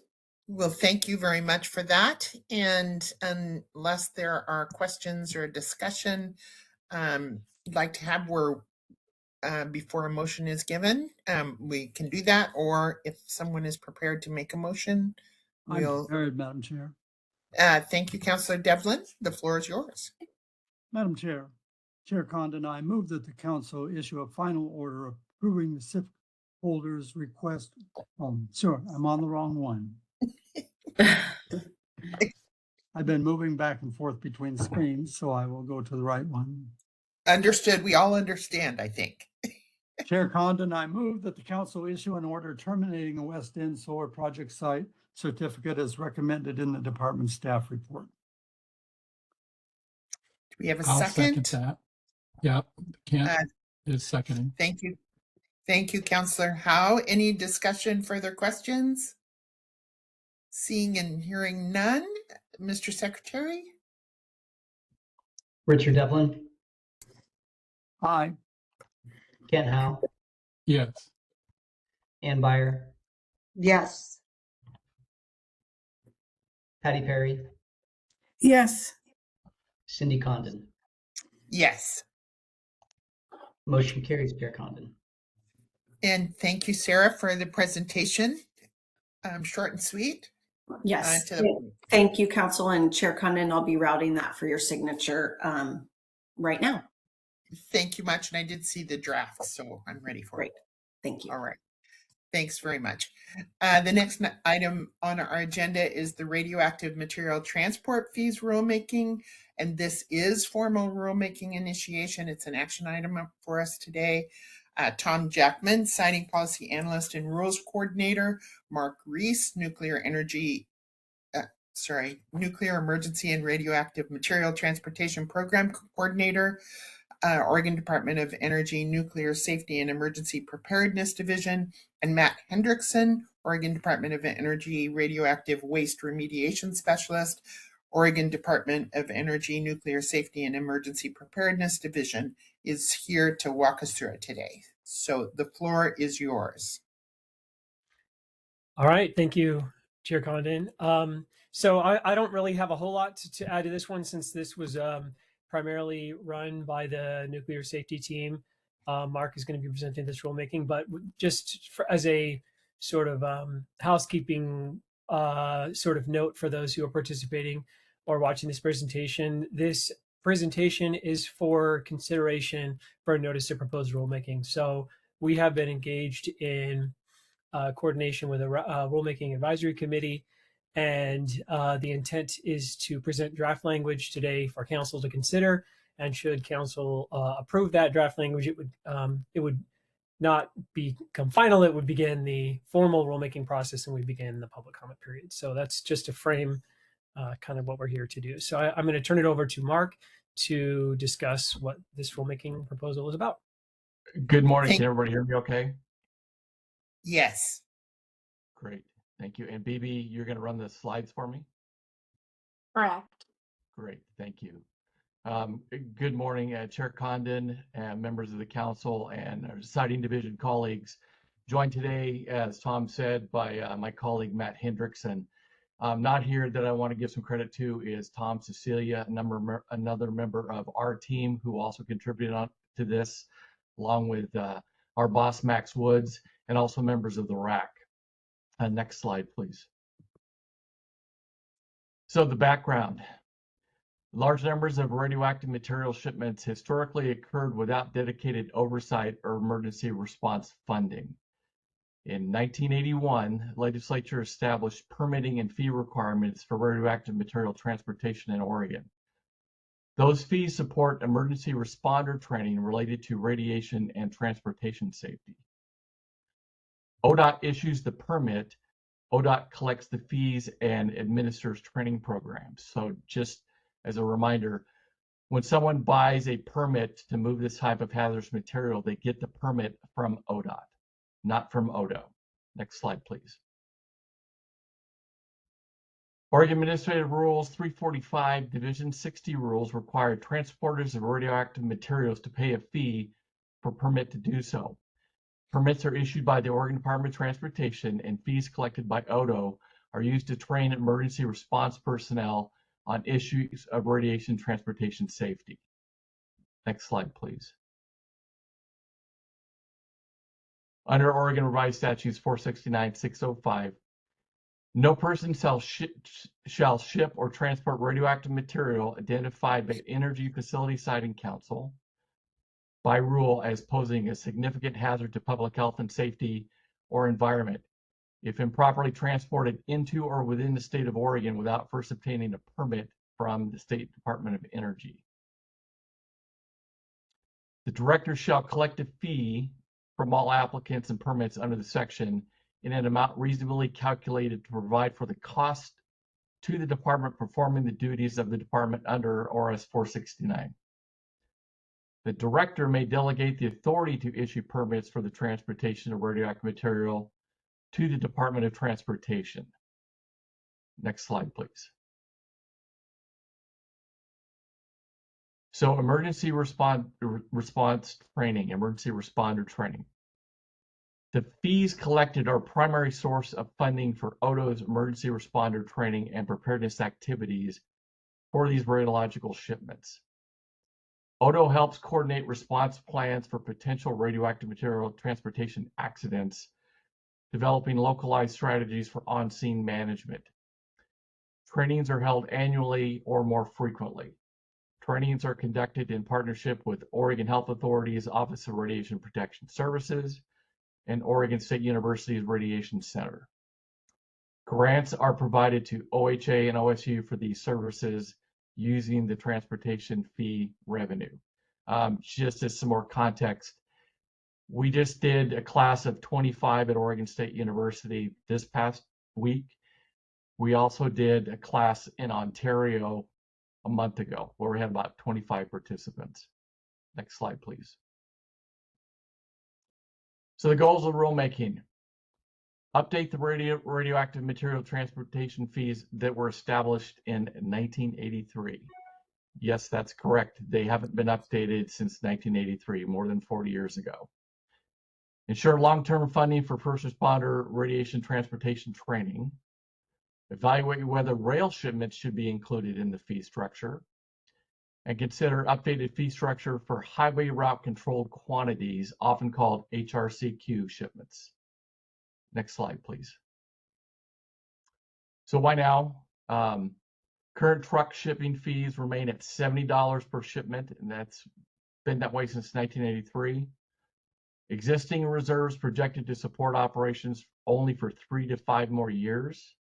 Well, thank you very much for that. And unless there are questions or discussion you'd like to have before a motion is given, we can do that. Or if someone is prepared to make a motion, I'm prepared, Madam Chair. Thank you, Councillor Devlin. The floor is yours. Madam Chair, Chair Condon, I move that the council issue a final order approving the SIP holder's request. Sure, I'm on the wrong one. I've been moving back and forth between screens, so I will go to the right one. Understood. We all understand, I think. Chair Condon, I move that the council issue an order terminating the West End Solar Project site certificate as recommended in the department staff report. Do we have a I'll second? second that. Yep, Kent is seconding. Thank you. Thank you, Councillor Howe. Any discussion, further questions? Seeing and hearing none. Mr. Secretary? Richard Devlin, Aye. Kent Howe, Yes. Ann Byer, Yes. Patty Perry, Yes. Cindy Condon. Yes. Motion carries, Chair Condon. And thank you, Sarah, for the presentation. Short and sweet. Yes. To the point. Thank you, Council and Chair Condon. I'll be routing that for your signature right now. Thank you much. And I did see the draft, so I'm ready for Great. it. Thank you. All right. Thanks very much. The next item on our agenda is the radioactive material transport fees rulemaking, and this is formal rulemaking initiation. It's an action item for us today. Tom Jackman, Siting Policy Analyst and Rules Coordinator, Mark Reese, Nuclear Emergency and Radioactive Material Transportation Program Coordinator, Oregon Department of Energy Nuclear Safety and Emergency Preparedness Division, and Matt Hendrickson, Oregon Department of Energy Radioactive Waste Remediation Specialist, Oregon Department of Energy Nuclear Safety and Emergency Preparedness Division, is here to walk us through it today. So the floor is yours. All right, thank you, Chair Condon. So I don't really have a whole lot to add to this one, since this was primarily run by the nuclear safety team. Mark is going to be presenting this rulemaking, but just as a sort of housekeeping sort of note for those who are participating or watching this presentation is for consideration for a notice of proposed rulemaking. So we have been engaged in coordination with a rulemaking advisory committee, and the intent is to present draft language today for council to consider. And should council approve that draft language, it would not become final. It would begin the formal rulemaking process, and we begin the public comment period. So that's just to frame kind of what we're here to do. So I'm going to turn it over to Mark to discuss what this rulemaking proposal is about. Good morning. Can everybody hear me okay? Yes. Great. Thank you. And BB, you're going to run the slides for me? Correct. Great. Thank you. Good morning, Chair Condon, and members of the council and our Siting Division colleagues. Joined today, as Tom said, by my colleague Matt Hendrickson. Not here that I want to give some credit to is Tom Cecilia, another member of our team who also contributed to this, along with our boss Max Woods, and also members of the RAC. Next slide, please. So the background. Large numbers of radioactive material shipments historically occurred without dedicated oversight or emergency response funding. In 1981, the legislature established permitting and fee requirements for radioactive material transportation in Oregon. Those fees support emergency responder training related to radiation and transportation safety. ODOT issues the permit. ODOT collects the fees and administers training programs. So just as a reminder, when someone buys a permit to move this type of hazardous material, they get the permit from ODOT, not from ODO. Next slide, please. Oregon Administrative Rules 345, Division 60 rules require transporters of radioactive materials to pay a fee for permit to do so. Permits are issued by the Oregon Department of Transportation, and fees collected by ODO are used to train emergency response personnel on issues of radiation transportation safety. Next slide, please. Under Oregon Revised Statutes 469-605, no person shall ship or transport radioactive material identified by Energy Facility Siting Council by rule as posing a significant hazard to public health and safety or environment if improperly transported into or within the state of Oregon without first obtaining a permit from the State Department of Energy. The director shall collect a fee from all applicants and permits under the section in an amount reasonably calculated to provide for the cost to the department performing the duties of the department under ORS 469. The director may delegate the authority to issue permits for the transportation of radioactive material to the Department of Transportation. Next slide, please. So emergency response training, emergency responder training. The fees collected are a primary source of funding for ODO's emergency responder training and preparedness activities for these radiological shipments. ODO helps coordinate response plans for potential radioactive material transportation accidents, developing localized strategies for on-scene management. Trainings are held annually or more frequently. Trainings are conducted in partnership with Oregon Health Authority's Office of Radiation Protection Services and Oregon State University's Radiation Center. Grants are provided to OHA and OSU for these services using the transportation fee revenue. Just as some more context, we just did a class of 25 at Oregon State University this past week. We also did a class in Ontario a month ago where we had about 25 participants. Next slide, please. So the goals of rulemaking: update the radioactive material transportation fees that were established in 1983. Yes, that's correct. They haven't been updated since 1983, more than 40 years ago. Ensure long-term funding for first responder radiation transportation training. Evaluate whether rail shipments should be included in the fee structure. And consider updated fee structure for highway route controlled quantities, often called HRCQ shipments. Next slide, please. So why now? Current truck shipping fees remain at $70 per shipment, and that's been that way since 1983. Existing reserves projected to support operations only for 3 to 5 more years.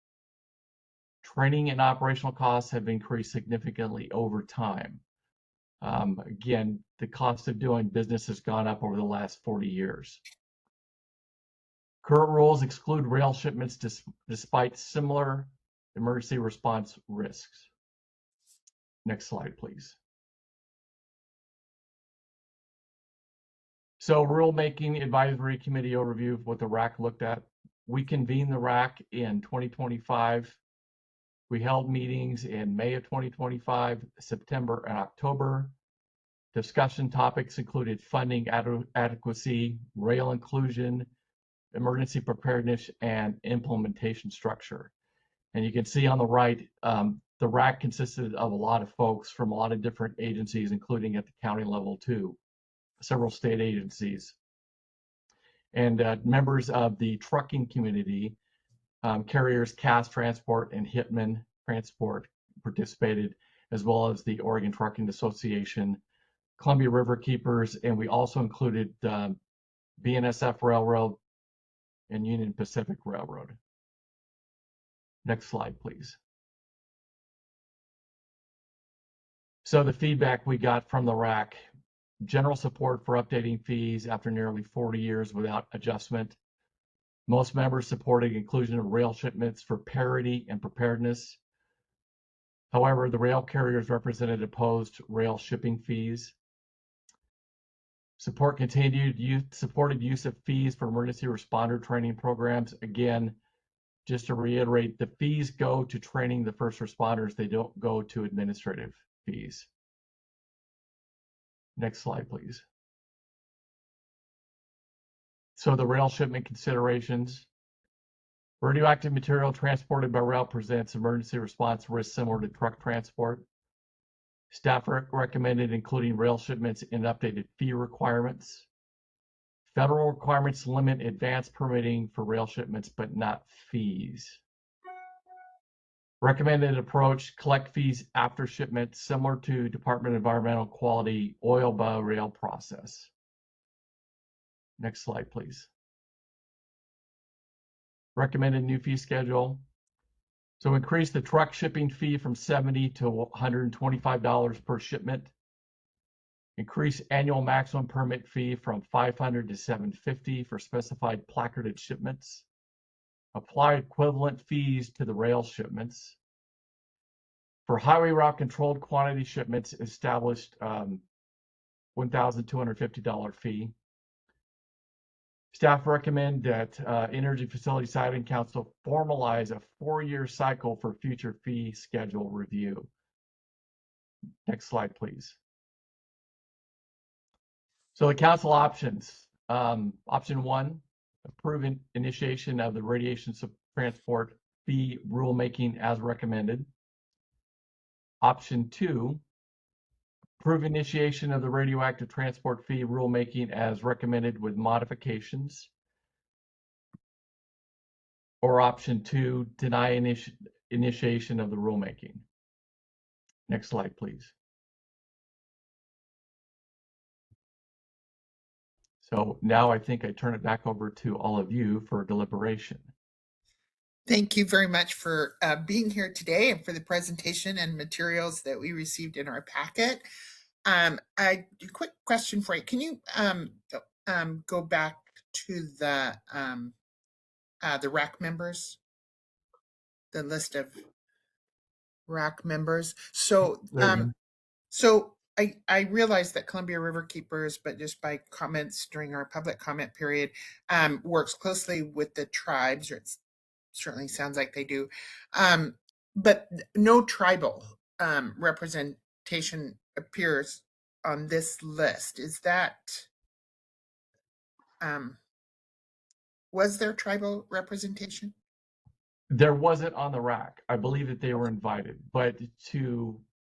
Training and operational costs have increased significantly over time. Again, the cost of doing business has gone up over the last 40 years. Current rules exclude rail shipments despite similar emergency response risks. Next slide, please. So Rulemaking Advisory Committee overview of what the RAC looked at. We convened the RAC in 2025. We held meetings in May of 2025, September and October. Discussion topics included funding adequacy, rail inclusion, emergency preparedness, and implementation structure. And you can see on the right, the RAC consisted of a lot of folks from a lot of different agencies, including at the county level too, several state agencies. And members of the trucking community, carriers Cass Transport and Hitman Transport participated, as well as the Oregon Trucking Association, Columbia River Keepers, and we also included BNSF Railroad and Union Pacific Railroad. Next slide, please. So the feedback we got from the RAC: general support for updating fees after nearly 40 years without adjustment. Most members supported inclusion of rail shipments for parity and preparedness. However, the rail carriers represented opposed rail shipping fees. Support supported use of fees for emergency responder training programs. Again, just to reiterate, the fees go to training the first responders. They don't go to administrative fees. Next slide, please. So the rail shipment considerations. Radioactive material transported by rail presents emergency response risks similar to truck transport. Staff recommended including rail shipments in updated fee requirements. Federal requirements limit advanced permitting for rail shipments, but not fees. Recommended approach: collect fees after shipment, similar to Department of Environmental Quality oil by rail process. Next slide, please. Recommended new fee schedule. So increase the truck shipping fee from $70 to $125 per shipment. Increase annual maximum permit fee from $500 to $750 for specified placarded shipments. Apply equivalent fees to the rail shipments. For highway route controlled quantity shipments, established $1,250 fee. Staff recommend that Energy Facility Siting Council formalize a 4-year cycle for future fee schedule review. Next slide, please. So the council options. Option 1, approve initiation of the radiation transport fee rulemaking as recommended. Option 2, approve initiation of the radioactive transport fee rulemaking as recommended with modifications. Or option 2, deny initiation of the rulemaking. Next slide, please. So now I think I turn it back over to all of you for deliberation. Thank you very much for being here today and for the presentation and materials that we received in our packet. A quick question for you. Can you go back to the RAC members, the list of RAC members? So, I realized that Columbia River Keepers, but just by comments during our public comment period, works closely with the tribes, or it certainly sounds like they do. But no tribal representation appears on this list. Is that, was there tribal representation? There wasn't on the rack. I believe that they were invited, but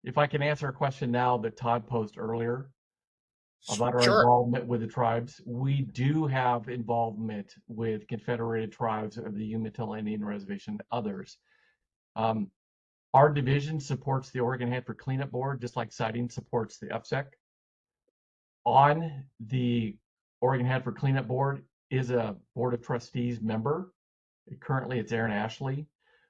if I can answer a question now that Todd posed earlier about our involvement with the tribes, we do have involvement with Confederated Tribes of the Umatilla Indian Reservation and others. Our division supports the Oregon-Hanford Cleanup Board, just like Siding supports the UPSEC. On the Oregon-Hanford Cleanup Board is a Board of Trustees member. Currently, it's Aaron Ashley.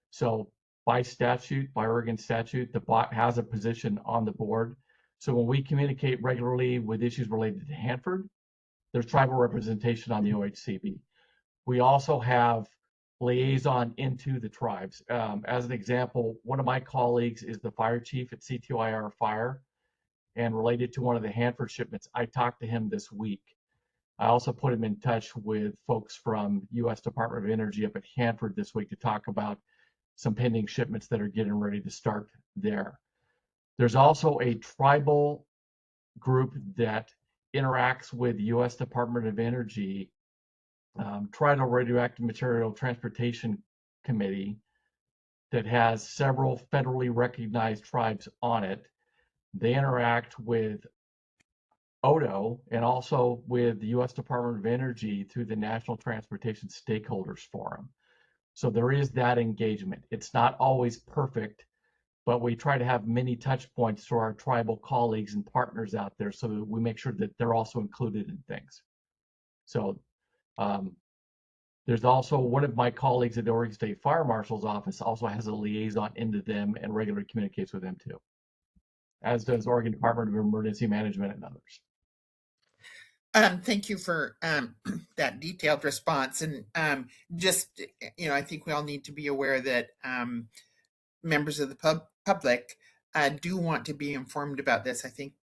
So by statute, by Oregon statute, the bot has a position on the board. So when we communicate regularly with issues related to Hanford, there's tribal representation on the OHCB. We also have liaison into the tribes. As an example, one of my colleagues is the fire chief at CTYR Fire, and related to one of the Hanford shipments, I talked to him this week. I also put him in touch with folks from U.S. Department of Energy up at Hanford this week to talk about some pending shipments that are getting ready to start there. There's also a tribal group that interacts with U.S. Department of Energy, Tribal Radioactive Material Transportation Committee, that has several federally recognized tribes on it. They interact with ODO and also with the U.S. Department of Energy through the National Transportation Stakeholders Forum. So there is that engagement. It's not always perfect, but we try to have many touch points to our tribal colleagues and partners out there so that we make sure that they're also included in things. So there's also one of my colleagues at the Oregon State Fire Marshal's office also has a liaison into them and regularly communicates with them too, as does Oregon Department of Emergency Management and others. Thank you for that detailed response. And just, I think we all need to be aware that members of the public do want to be informed about this. I think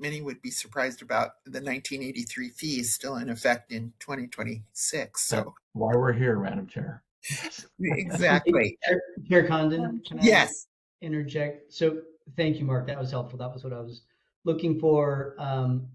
many would be surprised about the 1983 fees still in effect in 2026. So that's why we're here, Madam Chair. Exactly. Chair Condon, can I yes interject? So thank you, Mark. That was helpful. That was what I was looking for.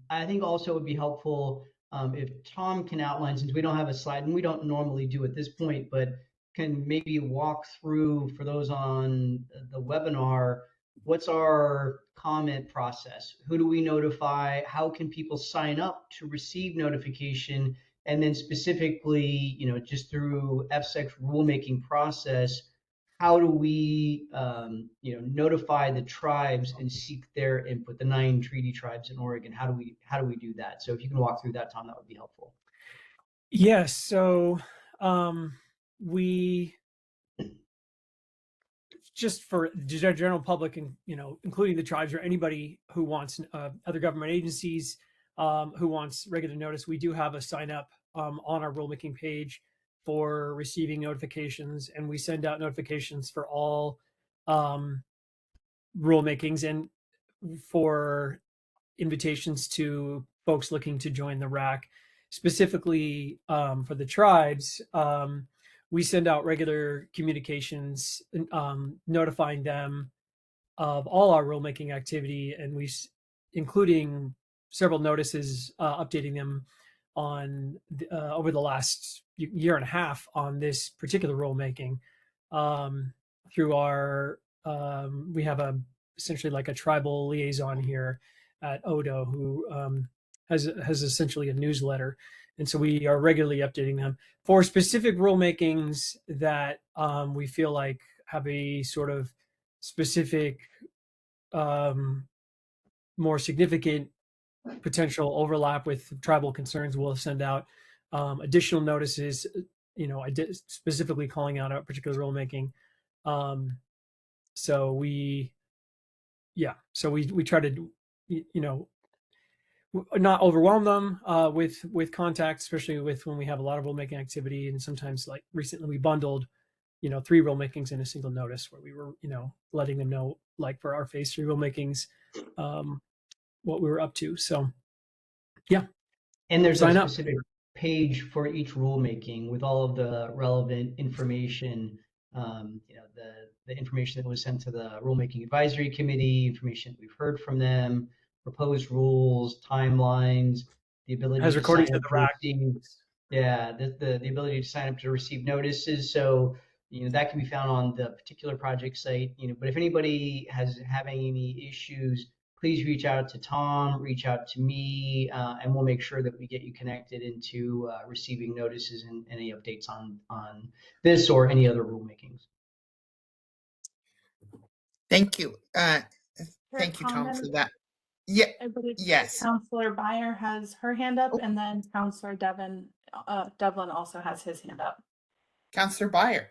I think also it would be helpful if Tom can outline, since we don't have a slide, and we don't normally do at this point, but can maybe walk through for those on the webinar, what's our comment process? Who do we notify? How can people sign up to receive notification? And then specifically, just through FSEC's rulemaking process, how do we, notify the tribes and seek their input? The 9 treaty tribes in Oregon. How do we do that? So if you can walk through that, Tom, that would be helpful. Yes. So we just for the general public, and including the tribes or anybody who wants other government agencies who wants regular notice, we do have a sign up on our rulemaking page for receiving notifications, and we send out notifications for all rulemakings and for invitations to folks looking to join the RAC. Specifically for the tribes, we send out regular communications notifying them of all our rulemaking activity, and including several notices updating them on over the last year and a half on this particular rulemaking through our we have essentially like a tribal liaison here at ODO who has essentially a newsletter, and so we are regularly updating them for specific rulemakings that we feel like have a sort of specific more significant potential overlap with tribal concerns, we'll send out additional notices, specifically calling out a particular rulemaking. So we try to, not overwhelm them with contacts, especially with when we have a lot of rulemaking activity. And sometimes, like recently, we bundled 3 rulemakings in a single notice, where we were letting them know, like for our phase 3 rulemakings, what we were up to. So yeah. And there's Sign a up. specific page for each rulemaking with all of the relevant information. The information that was sent to the rulemaking advisory committee, information that we've heard from them, proposed rules, timelines, the ability Has to recordings sign of up the to rack. receive, the ability to sign up to receive notices. So that can be found on the particular project site. But if anybody having any issues, please reach out to Tom, reach out to me, and we'll make sure that we get you connected into receiving notices and any updates on this or any other rulemakings. Thank you. Chair Thank you, Tom, Condon, for that. Yeah. I believe Yes. Councillor Byer has her hand up, and then Councillor Devlin also has his hand up. Councillor Byer.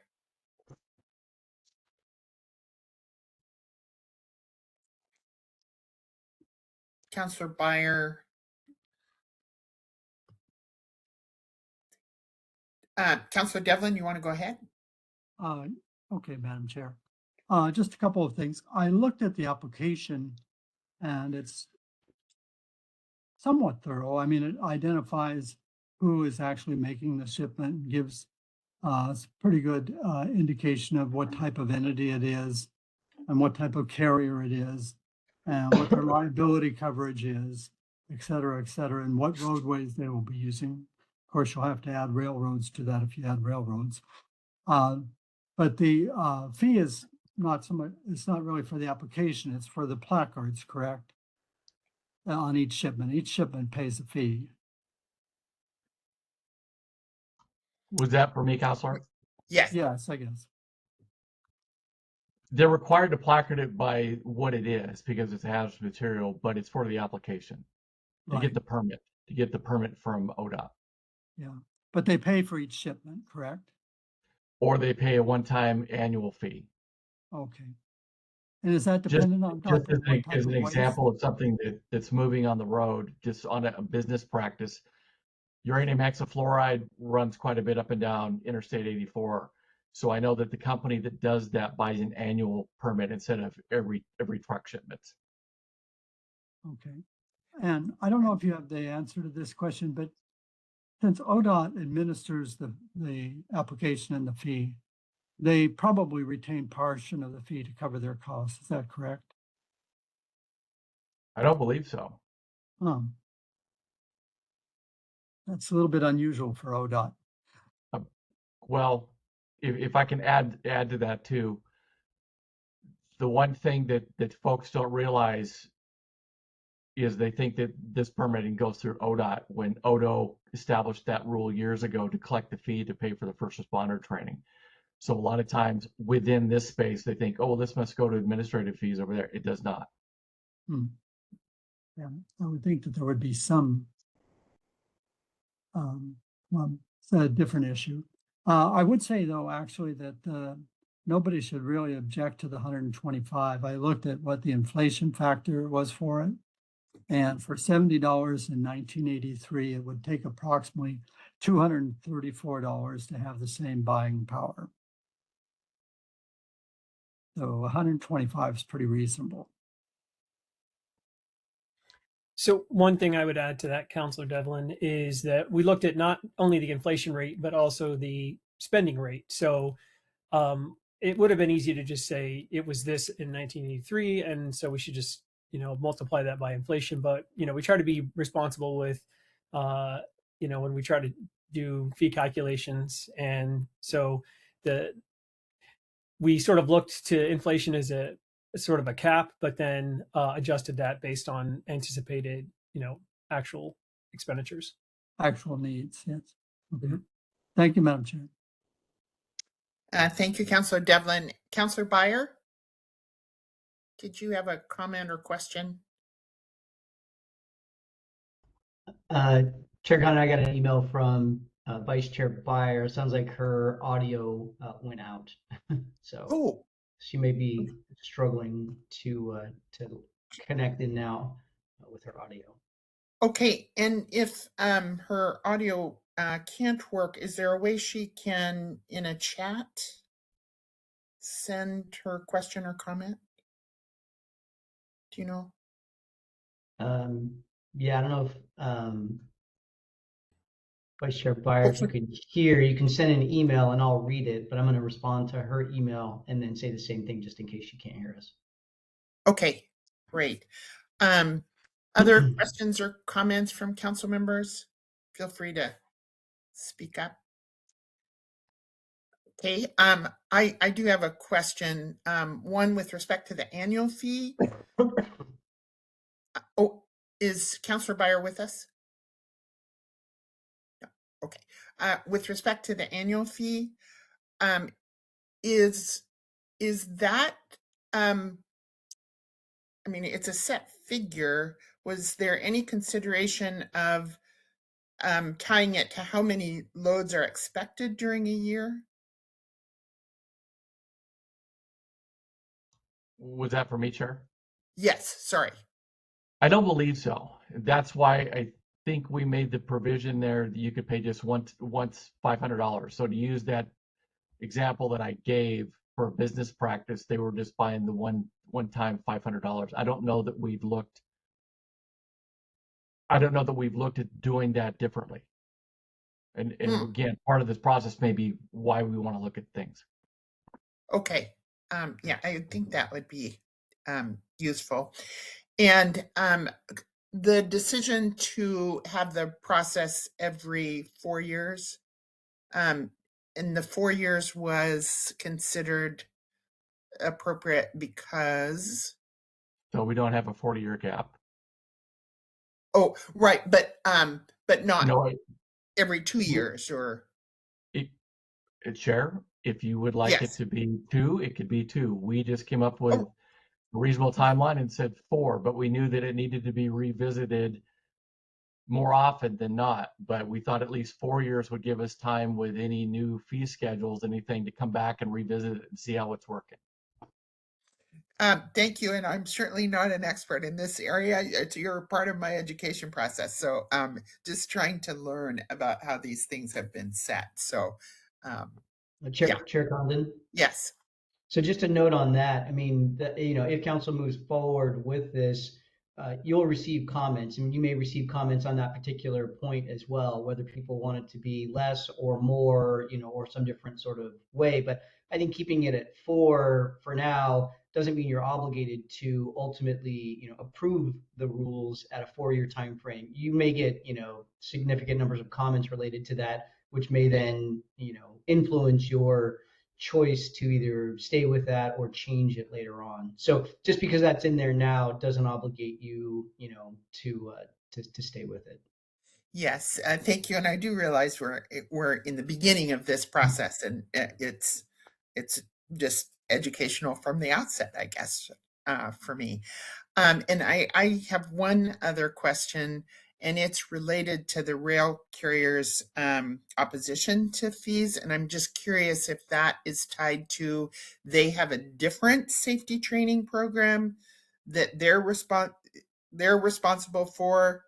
Councillor Byer. Councillor Devlin, you want to go ahead? Okay, Madam Chair. Just a couple of things. I looked at the application and it's somewhat thorough. I mean, it identifies who is actually making the shipment and gives a pretty good indication of what type of entity it is and what type of carrier it is and what their liability coverage is, et cetera, and what roadways they will be using. Of course, you'll have to add railroads to that if you add railroads. But the fee is not so much, it's not really for the application, it's for the placards, correct? On each shipment. Each shipment pays a fee. Was that for me, Counselor? Yes. Yes, I guess. They're required to placard it by what it is because it's a hazardous material, but it's for the application to get the permit from ODOT. Yeah, but they pay for each shipment, correct? Or they pay a one-time annual fee. Okay. And is that dependent on Just what type as of an waste? example of something that's moving on the road, just on a business practice, uranium hexafluoride runs quite a bit up and down Interstate 84. So I know that the company that does that buys an annual permit instead of every truck shipment. Okay. And I don't know if you have the answer to this question, but since ODOT administers the application and the fee, they probably retain portion of the fee to cover their costs. Is that correct? I don't believe so. That's a little bit unusual for ODOT. Well, if I can add to that too, the one thing that folks don't realize is they think that this permitting goes through ODOT when ODO established that rule years ago to collect the fee to pay for the first responder training. So a lot of times within this space, they think, oh, this must go to administrative fees over there. It does not. Yeah, I would think that there would be some, it's a different issue. I would say though, actually that nobody should really object to the 125. I looked at what the inflation factor was for it. And for $70 in 1983, it would take approximately $234 to have the same buying power. So 125 is pretty reasonable. So one thing I would add to that, Councillor Devlin, is that we looked at not only the inflation rate, but also the spending rate. So it would have been easy to just say it was this in 1983, and so we should just multiply that by inflation. But we try to be responsible with when we try to do fee calculations, and so we sort of looked to inflation as a sort of a cap, but then adjusted that based on anticipated actual expenditures, actual needs. Yes. Okay. Thank you, Madam Chair. Thank you, Councillor Devlin. Councillor Byer, did you have a comment or question? Chair Condon, I got an email from Vice Chair Byer. Sounds like her audio went out. So Oh, she may be struggling to connect in now with her audio. okay. And if her audio can't work, is there a way she can, in a chat, send her question or comment? Do you know? Yeah, I don't know if Vice Chair Byer, if you can hear, you can send an email and I'll read it, but I'm going to respond to her email and then say the same thing just in case she can't hear us. Okay, great. Other questions or comments from council members? Feel free to speak up. Okay, I do have a question. One with respect to the annual fee. Oh, is Councilor Byer with us? No. Okay. With respect to the annual fee, is that I mean, it's a set figure. Was there any consideration of tying it to how many loads are expected during a year? Was that for me, Chair? Yes, sorry. I don't believe so. That's why I think we made the provision there that you could pay just once $500. So to use that example that I gave for business practice, they were just buying the one time $500. I don't know that we've looked at doing that differently. And again, part of this process may be why we want to look at things. Okay. Yeah, I think that would be useful. And the decision to have the process every 4 years, and the 4 years was considered appropriate because. So we don't have a 40-year gap. Oh, right, but not No, every 2 years or. Chair, if you would like it Yes. to be 2, it could be 2. We just came up with a reasonable timeline and said 4, but we knew that it needed to be revisited more often than not. But we thought at least 4 years would give us time with any new fee schedules, anything, to come back and revisit it and see how it's working. Thank you, and I'm certainly not an expert in this area. You're part of my education process, so just trying to learn about how these things have been set. So, Chair Condon? Yes. So just a note on that, I mean, if council moves forward with this, you'll receive comments, and you may receive comments on that particular point as well, whether people want it to be less or more, or some different sort of way. But I think keeping it at 4 for now doesn't mean you're obligated to ultimately, approve the rules at a 4-year time frame. You may get, significant numbers of comments related to that, which may then, influence your choice to either stay with that or change it later on. So just because that's in there now doesn't obligate you, to stay with it. Yes, thank you. And I do realize we're in the beginning of this process, and it's just educational from the outset, I guess, for me. And I have one other question, and it's related to the rail carriers' opposition to fees. And I'm just curious if that is tied to they have a different safety training program that they're responsible for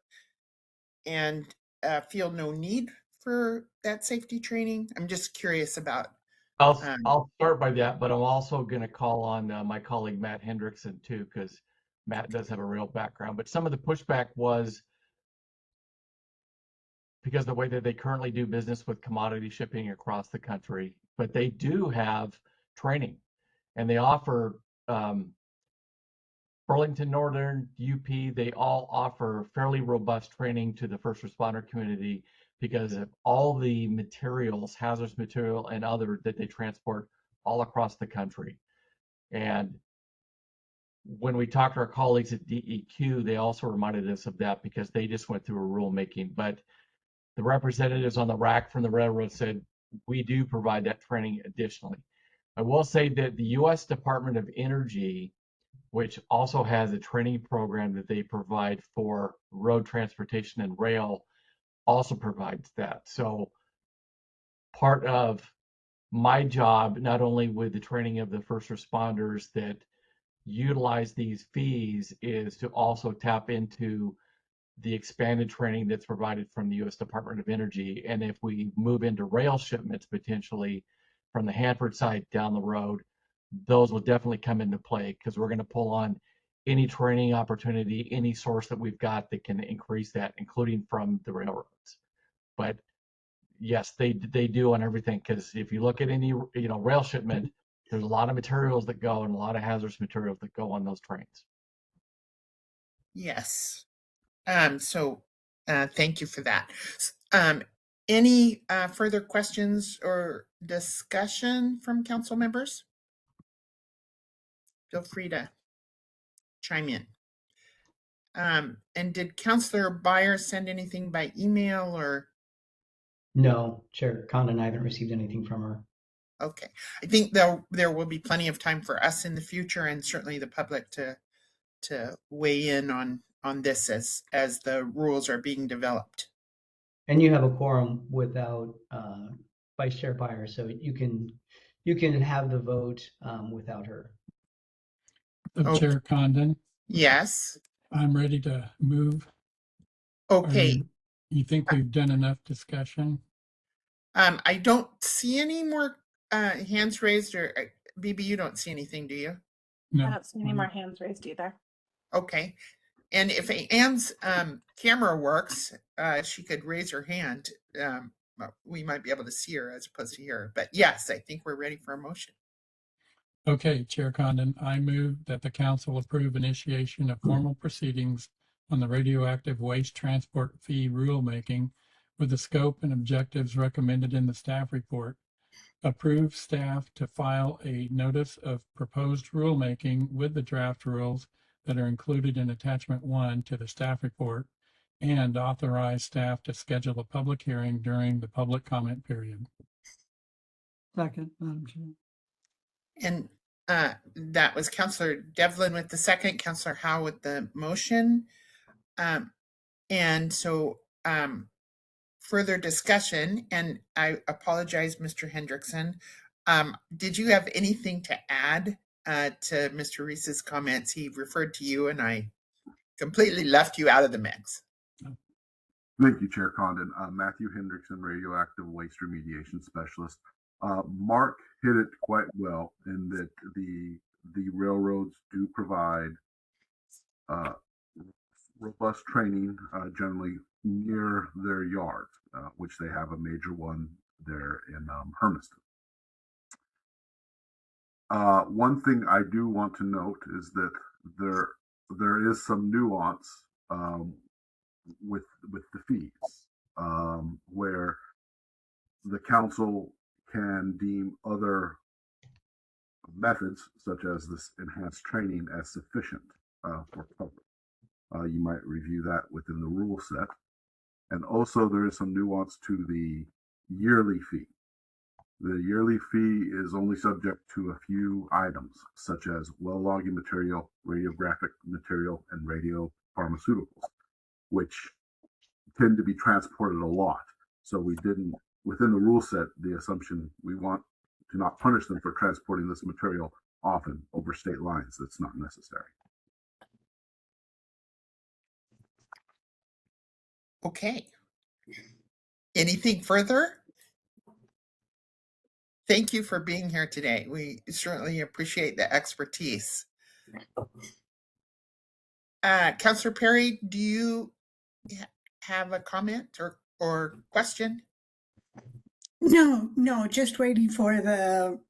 and feel no need for that safety training. I'm just curious about. I'll start by that, but I'm also going to call on my colleague Matt Hendrickson too, because Matt does have a real background. But some of the pushback was because the way that they currently do business with commodity shipping across the country, but they do have training, and they offer Burlington Northern, UP, they all offer fairly robust training to the first responder community because of all the materials, hazardous material and other that they transport all across the country. And when we talked to our colleagues at DEQ, they also reminded us of that because they just went through a rulemaking. But the representatives on the rack from the railroad said, we do provide that training additionally. I will say that the U.S. Department of Energy which also has a training program that they provide for road transportation, and rail also provides that. So part of my job, not only with the training of the first responders that utilize these fees, is to also tap into the expanded training that's provided from the U.S. Department of Energy. And if we move into rail shipments potentially from the Hanford side down the road, those will definitely come into play, because we're going to pull on any training opportunity, any source that we've got that can increase that, including from the railroads. But yes, they do on everything, because if you look at any rail shipment, there's a lot of materials that go, and a lot of hazardous materials that go on those trains. Yes. So thank you for that. Any further questions or discussion from council members? Feel free to chime in. And did Councillor Beyer send anything by email or? No, Chair Condon, I haven't received anything from her. Okay. I think there will be plenty of time for us in the future, and certainly the public to weigh in on this as the rules are being developed. And you have a quorum without Vice Chair Beyer, so you can have the vote without her. Chair Condon, Yes. I'm ready to move. Okay. You think we've done enough discussion? I don't see any more hands raised, or BB, you don't see anything, do you? I don't see any more hands raised either. Okay. And if Anne's camera works, she could raise her hand. We might be able to see her as opposed to hear her. But yes, I think we're ready for a motion. Okay, Chair Condon, I move that the council approve initiation of formal proceedings on the radioactive waste transport fee rulemaking with the scope and objectives recommended in the staff report. Approve staff to file a notice of proposed rulemaking with the draft rules that are included in attachment 1 to the staff report, and authorize staff to schedule a public hearing during the public comment period. Second, Madam Chair. And that was Councillor Devlin with the second, Councillor Howe with the motion. And so further discussion, and I apologize, Mr. Hendrickson. Did you have anything to add to Mr. Reese's comments? He referred to you and I completely left you out of the mix. Thank you, Chair Condon. Matthew Hendrickson, Radioactive Waste Remediation Specialist. Mark hit it quite well in that the railroads do provide robust training generally near their yards, which they have a major one there in Hermiston. One thing I do want to note is that there is some nuance with the fees, where the council can deem other methods, such as this enhanced training, as sufficient for coverage. You might review that within the rule set. And also there is some nuance to the yearly fee. The yearly fee is only subject to a few items, such as well logging material, radiographic material, and radiopharmaceuticals, which tend to be transported a lot. So we didn't, within the rule set, the assumption we want to not punish them for transporting this material often over state lines. That's not necessary. Okay. Anything further? Thank you for being here today. We certainly appreciate the expertise. Councillor Perry, do you have a comment or question? No, just waiting for the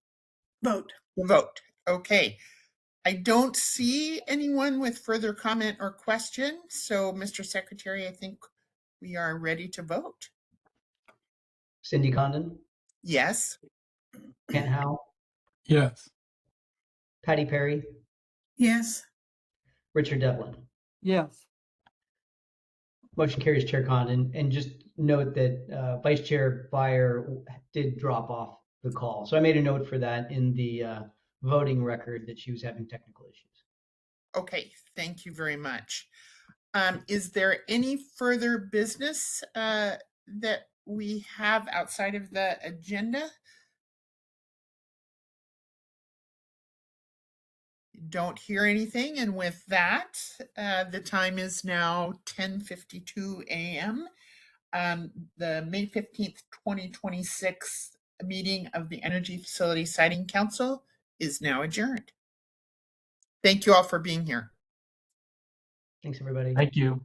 vote. Vote. Okay. I don't see anyone with further comment or question. So, Mr. Secretary, I think we are ready to vote. Cindy Condon? Yes. Kent Howe? Yes. Patty Perry? Yes. Richard Devlin? Yes. Motion carries, Chair Condon. And just note that Vice Chair Beyer did drop off the call. So I made a note for that in the voting record that she was having technical issues. Okay, thank you very much. Is there any further business that we have outside of the agenda? Don't hear anything, and with that, the time is now 10:52 a.m. The May 15th, 2026 meeting of the Energy Facility Siting Council is now adjourned. Thank you all for being here. Thanks, everybody. Thank you.